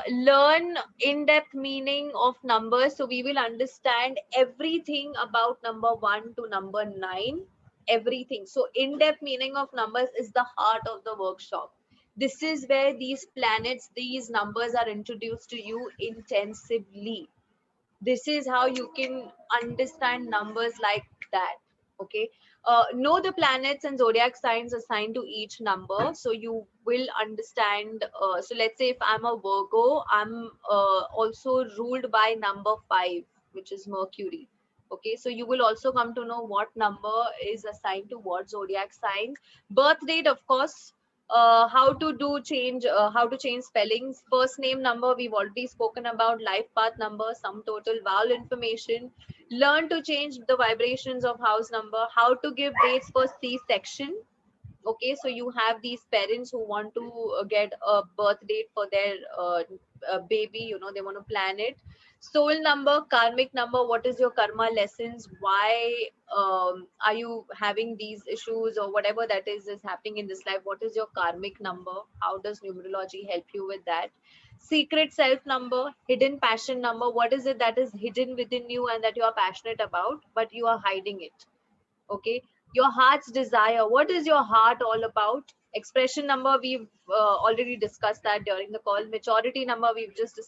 learn in-depth meaning of numbers. So we will understand everything about number 1 to number 9. Everything. So in-depth meaning of numbers is the heart of the workshop. This is where these planets, these numbers are introduced to you intensively. This is how you can understand numbers like that. Okay. Know the planets and zodiac signs assigned to each number. So you will understand. So let's say if I'm a Virgo, I'm also ruled by number 5, which is Mercury. Okay, so you will also come to know what number is assigned to what zodiac sign. Birth date, of course, how to change spellings. First name number, we've already spoken about. Life path number, sum total, vowel information. Learn to change the vibrations of house number. How to give dates for C-section. Okay, so you have these parents who want to get a birth date for their baby, you know, they want to plan it. Soul number, karmic number, what is your karma lessons? Why are you having these issues or whatever that is happening in this life? What is your karmic number? How does numerology help you with that? Secret self number, hidden passion number, what is it that is hidden within you and that you are passionate about, but you are hiding it? Okay, your heart's desire, what is your heart all about? Expression number, we've already discussed that during the call. Maturity number, we've just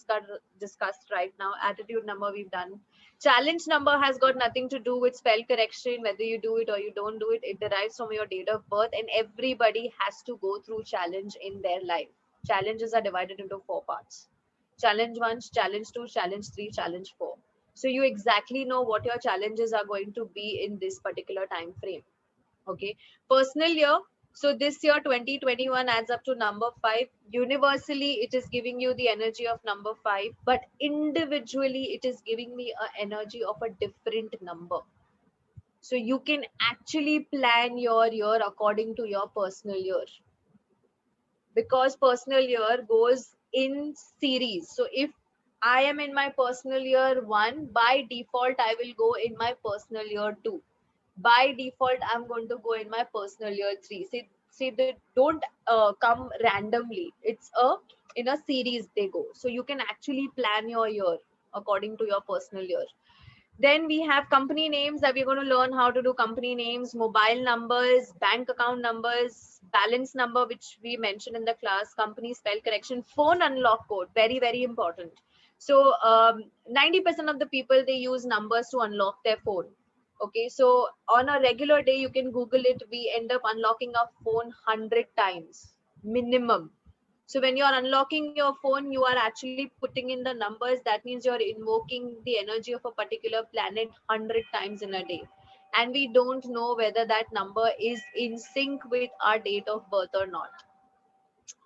discussed right now. Attitude number, we've done. Challenge number has got nothing to do with spell correction, whether you do it or you don't do it. It derives from your date of birth, and everybody has to go through challenge in their life. Challenges are divided into 4 parts: challenge 1, challenge 2, challenge 3, challenge 4. So you exactly know what your challenges are going to be in this particular time frame. Okay, personal year. So this year 2021 adds up to number 5. Universally, it is giving you the energy of number 5, but individually, it is giving me an energy of a different number. So you can actually plan your year according to your personal year, because personal year goes in series. So if I am in my personal year 1, by default, I will go in my personal year 2. By default, I'm going to go in my personal year 3. See, they don't come randomly. It's in a series they go. So you can actually plan your year according to your personal year. Then we have company names that we're going to learn how to do company names, mobile numbers, bank account numbers, balance number, which we mentioned in the class, company spell correction, phone unlock code, very, very important. So 90% of the people, they use numbers to unlock their phone. Okay, so on a regular day, you can Google it. We end up unlocking our phone 100 times minimum. So when you are unlocking your phone, you are actually putting in the numbers. That means you're invoking the energy of a particular planet 100 times in a day. And we don't know whether that number is in sync with our date of birth or not.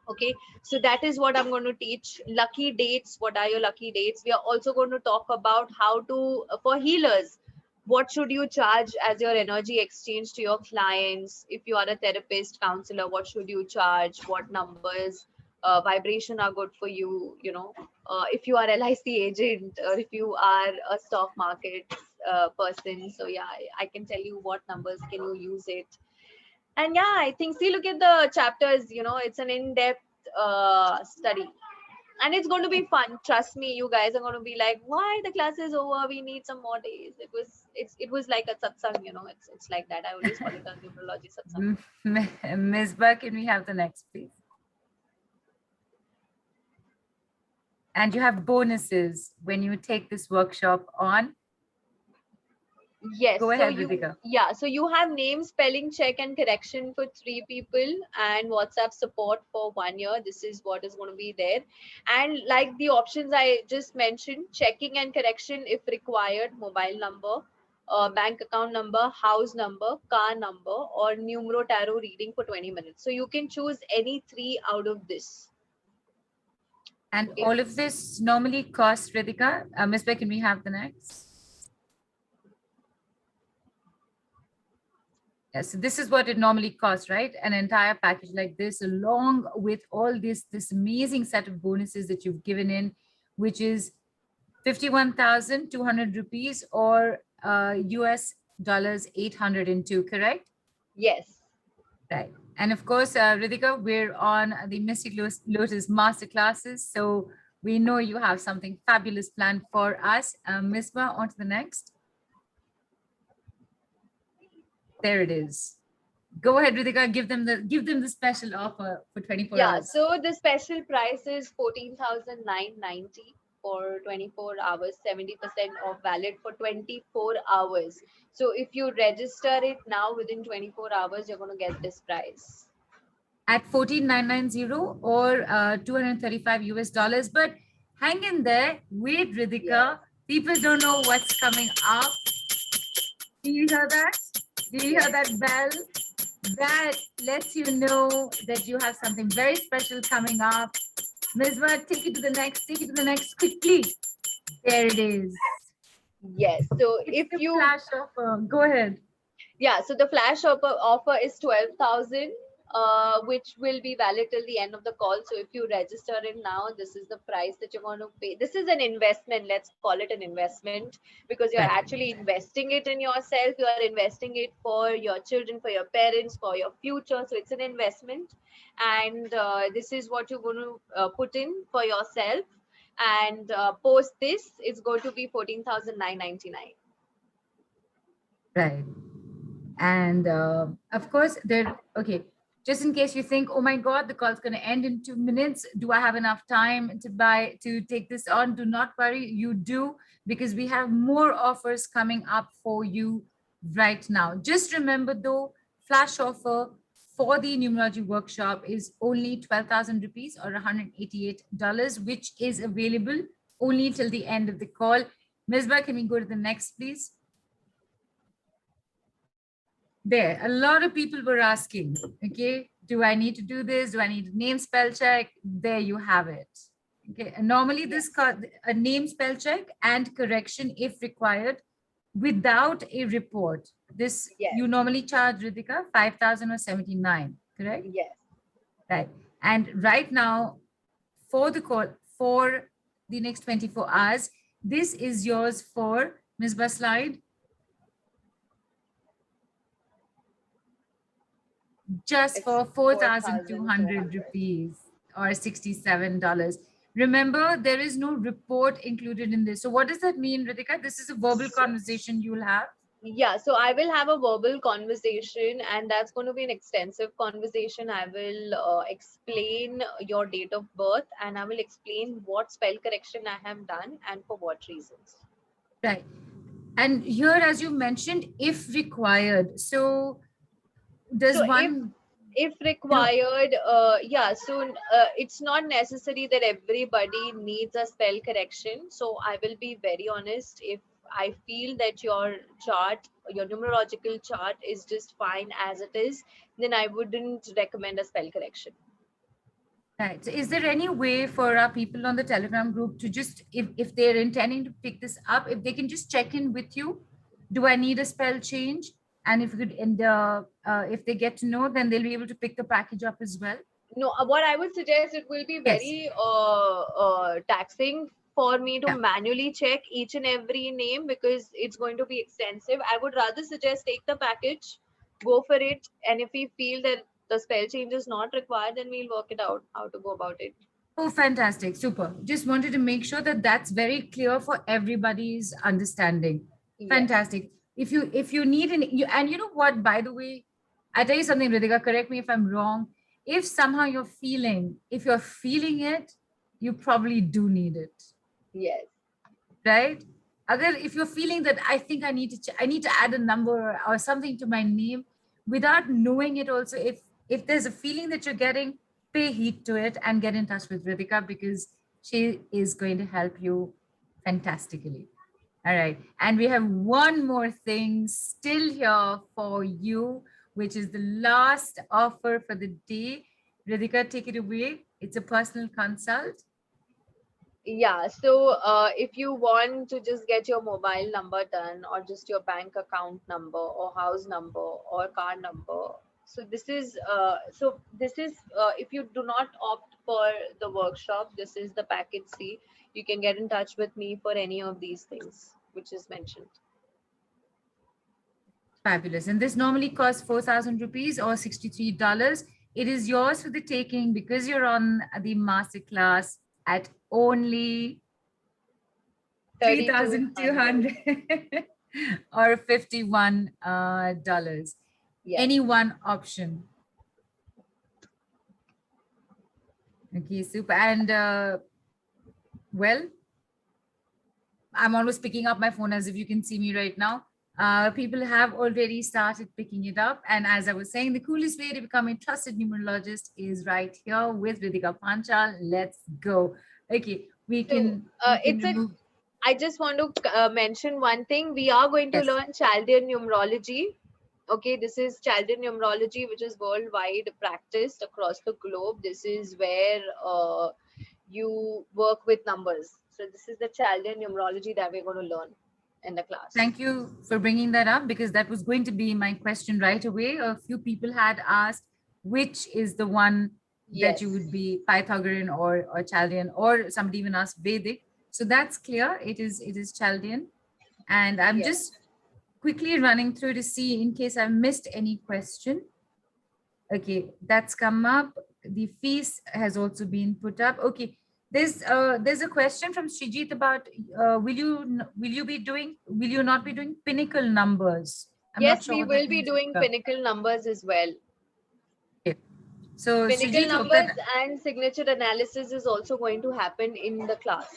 Okay, so that is what I'm going to teach. Lucky dates, what are your lucky dates? We are also going to talk about how to, for healers, what should you charge as your energy exchange to your clients? If you are a therapist, counselor, what should you charge? What numbers, vibration are good for you? You know, if you are LIC agent or if you are a stock market person. So yeah, I can tell you what numbers can you use it. And yeah, I think, see, look at the chapters, you know, it's an in-depth study. And it's going to be fun. Trust me, you guys are going to be like, why the class is over? We need some more days. It was like a satsang, you know, it's like that. I always call it a numerology satsang. Ms. Burke, can we have the next, please? And you have bonuses when you take this workshop on. Yes. Go ahead, Ritika. Yeah. So you have name, spelling check and correction for 3 people and WhatsApp support for 1 year. This is what is going to be there. And like the options I just mentioned, checking and correction if required, mobile number, bank account number, house number, car number, or numero tarot reading for 20 minutes. So you can choose any 3 out of this. And all of this normally costs, Ritika. Ms. Burke, can we have the next? Yes, so this is what it normally costs, right? An entire package like this, along with all this amazing set of bonuses that you've given in, which is 51,200 rupees or US dollars 802, correct? Yes. Right. And of course, Ritika, we're on the Mystic Lotus Masterclasses. So we know you have something fabulous planned for us. Misbah, on to the next. There it is. Go ahead, Ritika. Give them the special offer for 24 hours. Yeah. So the special price is 14,990 for 24 hours. 70% off, valid for 24 hours. So if you register it now within 24 hours, you're going to get this price At 14,990 or 235 US dollars. But hang in there. Wait, Ritika. Yeah. People don't know what's coming up. Do you hear that? Do you hear that bell? that lets you know that you have something very special coming up. Misbah, take it to the next quickly. There it is. Yes. So It's if the you flash offer. Go ahead. Yeah, so the flash offer is 12,000, which will be valid till the end of the call. So if you register it now, this is the price that you're going to pay. This is an investment. Let's call it an investment, because you're Right. actually investing it in yourself. You are investing it for your children, for your parents, for your future. So it's an investment, and this is what you're going to put in for yourself. And post this, it's going to be 14,999. Right. And of course, okay, just in case you think, oh my God, the call's going to end in 2 minutes. Do I have enough time to take this on? Do not worry, you do, because we have more offers coming up for you right now. Just remember though, flash offer for the numerology workshop is only 12,000 rupees or $188, which is available only till the end of the call. Misbah, can we go to the next, please? There, a lot of people were asking, okay, do I need to do this? Do I need a name spell check? There you have it. Okay, and normally this a name spell check and correction if required without a report. This Yes. you normally charge, Ritika, 5,000 or 79, correct? Yes. Right. And right now, for the call, for the next 24 hours, this is yours for Misbah slide. Just for 4,200 rupees or $67. Remember, there is no report included in this. So what does that mean, Ritika? This is a verbal conversation you'll have. Yeah, so I will have a verbal conversation, and that's going to be an extensive conversation. I will explain your date of birth, and I will explain what spell correction I have done and for what reasons. Right. And here, as you mentioned, if required. So does So one... if required, yeah, so it's not necessary that everybody needs a spell correction. So I will be very honest, if I feel that your chart, your numerological chart is just fine as it is, then I wouldn't recommend a spell correction. Right. So is there any way for our people on the Telegram group to just, if they're intending to pick this up, if they can just check in with you, do I need a spell change? And if you could, if they get to know, then they'll be able to pick the package up as well. No, what I would suggest, it will be very taxing for me to manually check each and every name, because it's going to be extensive. I would rather suggest take the package, go for it, and if we feel that the spell change is not required, then we'll work it out how to go about it. Oh, fantastic. Super. Just wanted to make sure that that's very clear for everybody's understanding. Yes. Fantastic. If you need and you know what, by the way, I tell you something, Ritika, correct me if I'm wrong. If somehow you're feeling it, you probably do need it. Yes. Right? If you're feeling that I think I need to add a number or something to my name without knowing it also, if there's a feeling that you're getting, pay heed to it and get in touch with Ritika, because she is going to help you fantastically. All right. And we have one more thing still here for you, which is the last offer for the day. Ritika, take it away. It's a personal consult. Yeah, so if you want to just get your mobile number done, or just your bank account number or house number or car number, so this is if you do not opt for the workshop, this is the package C. You can get in touch with me for any of these things which is mentioned. Fabulous. And this normally costs 4,000 rupees or $63. It is yours for the taking because you're on the masterclass at only 3,200 or $51. Yes. Any one option. Okay, super. And well, I'm always picking up my phone, as if you can see me right now. People have already started picking it up. And as I was saying, the coolest way to become a trusted numerologist is right here with Ritika Panchal. Let's go. Okay, we can. I just want to mention one thing. We are going to learn Chaldean numerology. Okay, this is Chaldean numerology, which is worldwide practiced across the globe. This is where you work with numbers. So this is the Chaldean numerology that we're going to learn in the class. Thank you for bringing that up, because that was going to be my question right away. A few people had asked which is the one that you Yes. would be, Pythagorean or Chaldean, or somebody even asked Vedic. So that's clear. It is Chaldean. And I'm Yes. just quickly running through to see in case I missed any question. Okay, that's come up. The fees has also been put up. Okay, there's a question from Srijit about will you not be doing pinnacle numbers? I'm not Yes, sure we what that will be means. doing pinnacle numbers as well. Okay. So Pinnacle Srijit, hope numbers that, and signature analysis is also going to happen in the class.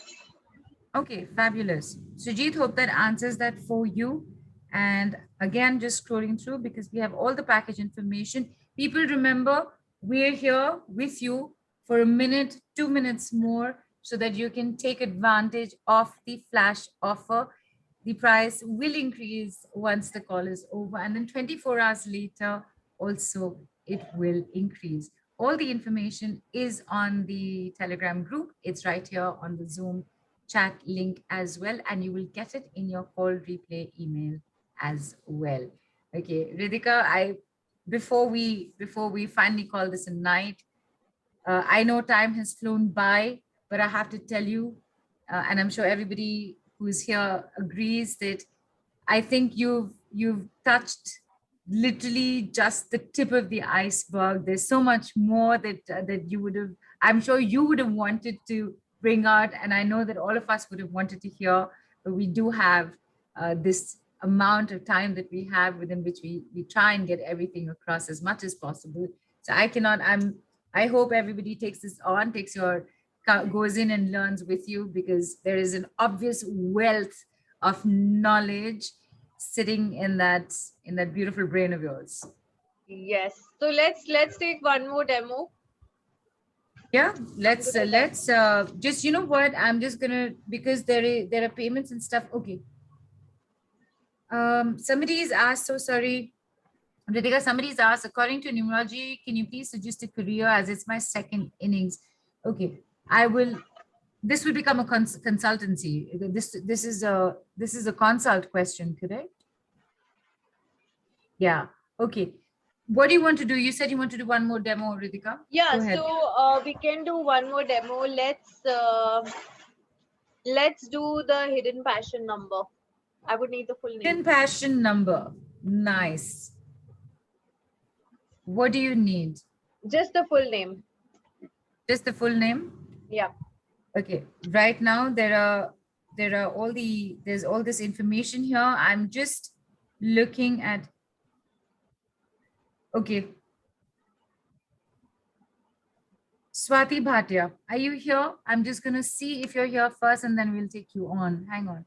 okay, fabulous. Sujit, hope that answers that for you. And again, just scrolling through because we have all the package information. People, remember, we're here with you for a minute, 2 minutes more, so that you can take advantage of the flash offer. The price will increase once the call is over, and then 24 hours later, also it will increase. All the information is on the Telegram group. It's right here on the Zoom chat link as well, and you will get it in your call replay email as well. Okay, Riddhika, before we finally call this a night, I know time has flown by, but I have to tell you, and I'm sure everybody who's here agrees, that I think you've touched literally just the tip of the iceberg. There's so much more that you would have, I'm sure you would have wanted to bring out, and I know that all of us would have wanted to hear, but we do have this amount of time that we have within which we try and get everything across as much as possible. So I hope everybody takes this on, goes in and learns with you, because there is an obvious wealth of knowledge sitting in that beautiful brain of yours. Yes. So let's take one more demo. Yeah, let's just, you know what, I'm just gonna, because there are payments and stuff. Okay. Somebody's asked, so sorry, Ritika, somebody's asked, according to numerology, can you please suggest a career as it's my second innings? Okay, this will become a consultancy. This is a consult question, correct? Yeah. Okay. What do you want to do? You said you want to do one more demo, Ritika. Yeah, Go ahead. so we can do one more demo. Let's do the hidden passion number. I would need the full name. Hidden passion number. Nice. What do you need? Just the full name. Just the full name? Yeah. Okay. Right now there's all this information here. I'm just looking at. Okay. Swati Bhatia, are you here? I'm just going to see if you're here first, and then we'll take you on. Hang on.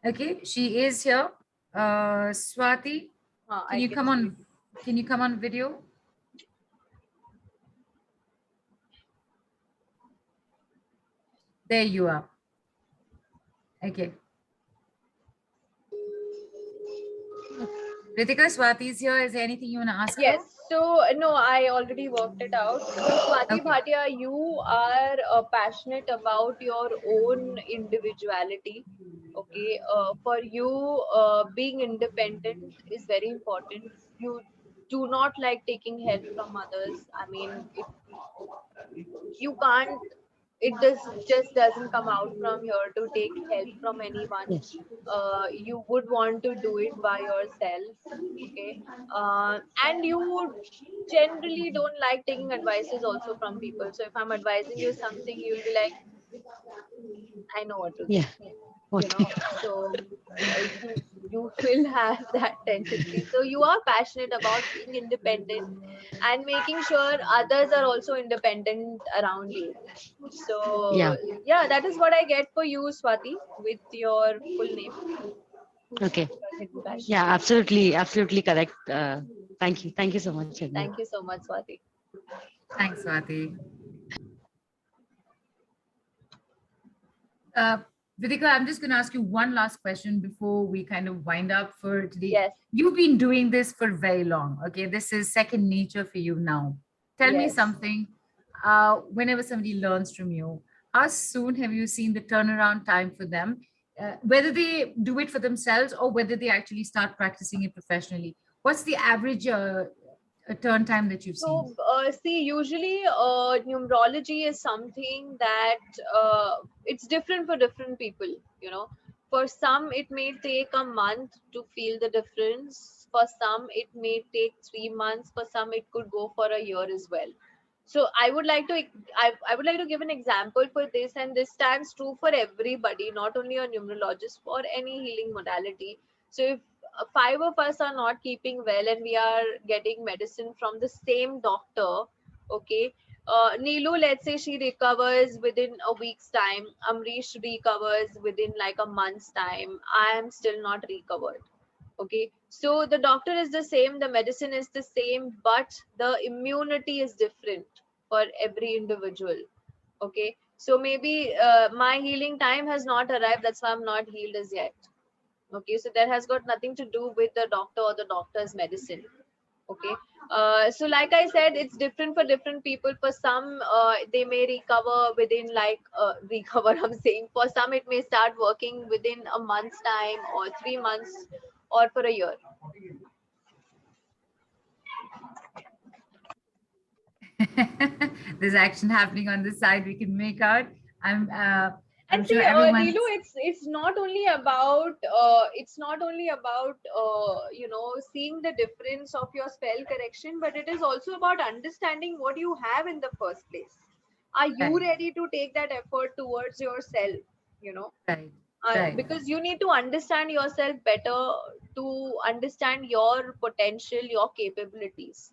Okay, she is here. Swati, can you come on? Can you come on video? There you are. Okay. Ritika, Swati is here. Is there anything you want to ask? Yes. her? So no, I already worked it out. So Swati Bhatia, you are passionate about your own individuality. Okay. For you, being independent is very important. You do not like taking help from others. I mean, you can't. It just doesn't come out from here to take help from anyone. Yes. You would want to do it by yourself, okay? And you generally don't like taking advices also from people. So if I'm advising you something, you'll be like, I know what to do. Yeah. You know, so you will have that tendency. So you are passionate about being independent and making sure others are also independent around you. So yeah, that is what I get for you, Swati, with your full name. Okay. Yeah, absolutely correct. Thank you so much. Shagni. Thank you so much, Swati. Thanks, Swati. Ritika, I'm just going to ask you one last question before we kind of wind up for today. Yes. You've been doing this for very long. Okay. This is second nature for you now. Tell me Yes. something. Whenever somebody learns from you, how soon have you seen the turnaround time for them? Whether they do it for themselves or whether they actually start practicing it professionally. What's the average turn time that you've seen? So, see, usually numerology is something that it's different for different people, you know. For some, it may take a month to feel the difference. For some, it may take 3 months. For some, it could go for a year as well. So I would like to I would like to give an example for this, and this stands true for everybody, not only a numerologist, for any healing modality. So if five of us are not keeping well and we are getting medicine from the same doctor, okay, Neelu, let's say she recovers within a week's time, Amrish recovers within like a month's time, I am still not recovered. Okay, so the doctor is the same, the medicine is the same, but the immunity is different for every individual. Okay, so maybe my healing time has not arrived, that's why I'm not healed as yet. Okay, so that has got nothing to do with the doctor or the doctor's medicine. Okay, so like I said, it's different for different people. For some, they may recover within like recover, I'm saying. For some, it may start working within a month's time or 3 months or for a year. There's action happening on this side. We can make out. I'm And sure see, everyone. Neelu, it's not only about you know, seeing the difference of your spell correction, but it is also about understanding what you have in the first place. Are you Right. ready to take that effort towards yourself? You know, Right. Right. because you need to understand yourself better to understand your potential, your capabilities.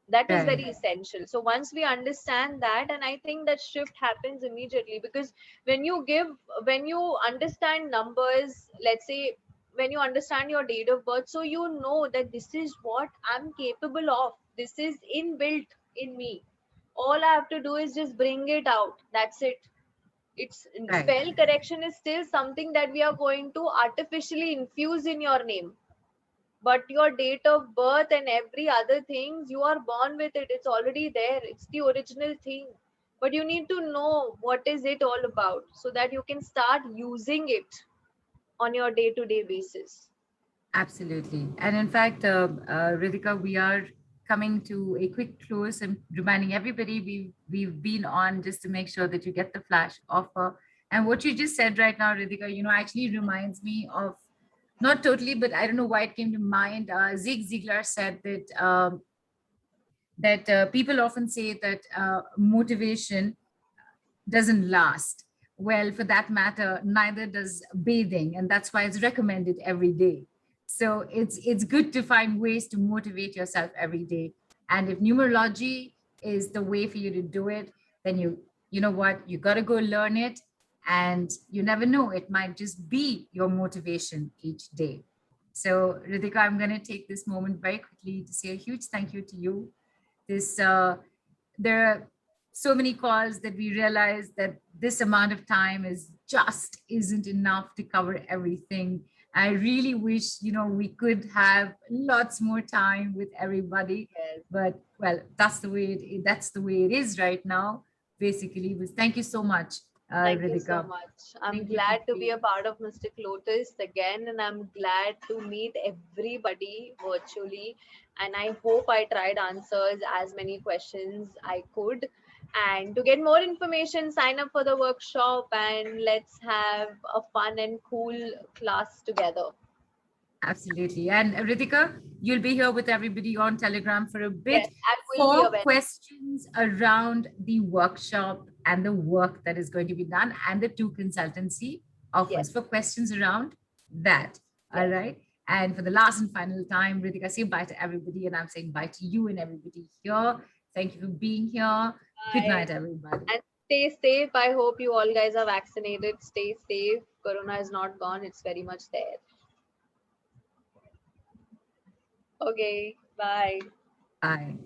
That is Right. very essential. So once we understand that, and I think that shift happens immediately, because when you understand numbers, let's say when you understand your date of birth, so you know that this is what I'm capable of, this is inbuilt in me, all I have to do is just bring it out, that's it. It's Right. spell correction is still something that we are going to artificially infuse in your name, but your date of birth and every other things, you are born with it, it's already there, it's the original thing. But you need to know what is it all about so that you can start using it on your day-to-day basis. Absolutely. And in fact, Ritika, we are coming to a quick close and reminding everybody we've been on just to make sure that you get the flash offer. And what you just said right now, Ritika, you know, actually reminds me of, not totally, but I don't know why it came to mind. Zig Ziglar said that people often say that motivation doesn't last. Well, for that matter, neither does bathing, and that's why it's recommended every day. So it's good to find ways to motivate yourself every day. And if numerology is the way for you to do it, then you know what, you got to go learn it, and you never know, it might just be your motivation each day. So Ritika, I'm going to take this moment very quickly to say a huge thank you to you. There are so many calls that we realize that this amount of time is just isn't enough to cover everything. I really wish, you know, we could have lots more time with everybody, Yes. but well, that's the way it is right now. Basically, was thank you so much, Thank you Ritika. so much. I'm Thank you glad for to be a part of Mystic Lotus again, and I'm glad to meet everybody virtually. And I hope I tried answers as many questions I could. And to get more information, sign up for the workshop and let's have a fun and cool class together. Absolutely. And Ritika, you'll be here with everybody on Telegram for a bit Yes, I will be for available. questions around the workshop and the work that is going to be done and the two consultancy offers, Yes. for questions around that. All Yes. right. And for the last and final time, Ritika, say bye to everybody. And I'm saying bye to you and everybody here. Thank you for being here. Good Bye. night, everybody. And stay safe. I hope you all guys are vaccinated. Stay safe. Corona is not gone. It's very much there. Okay. Bye. Bye.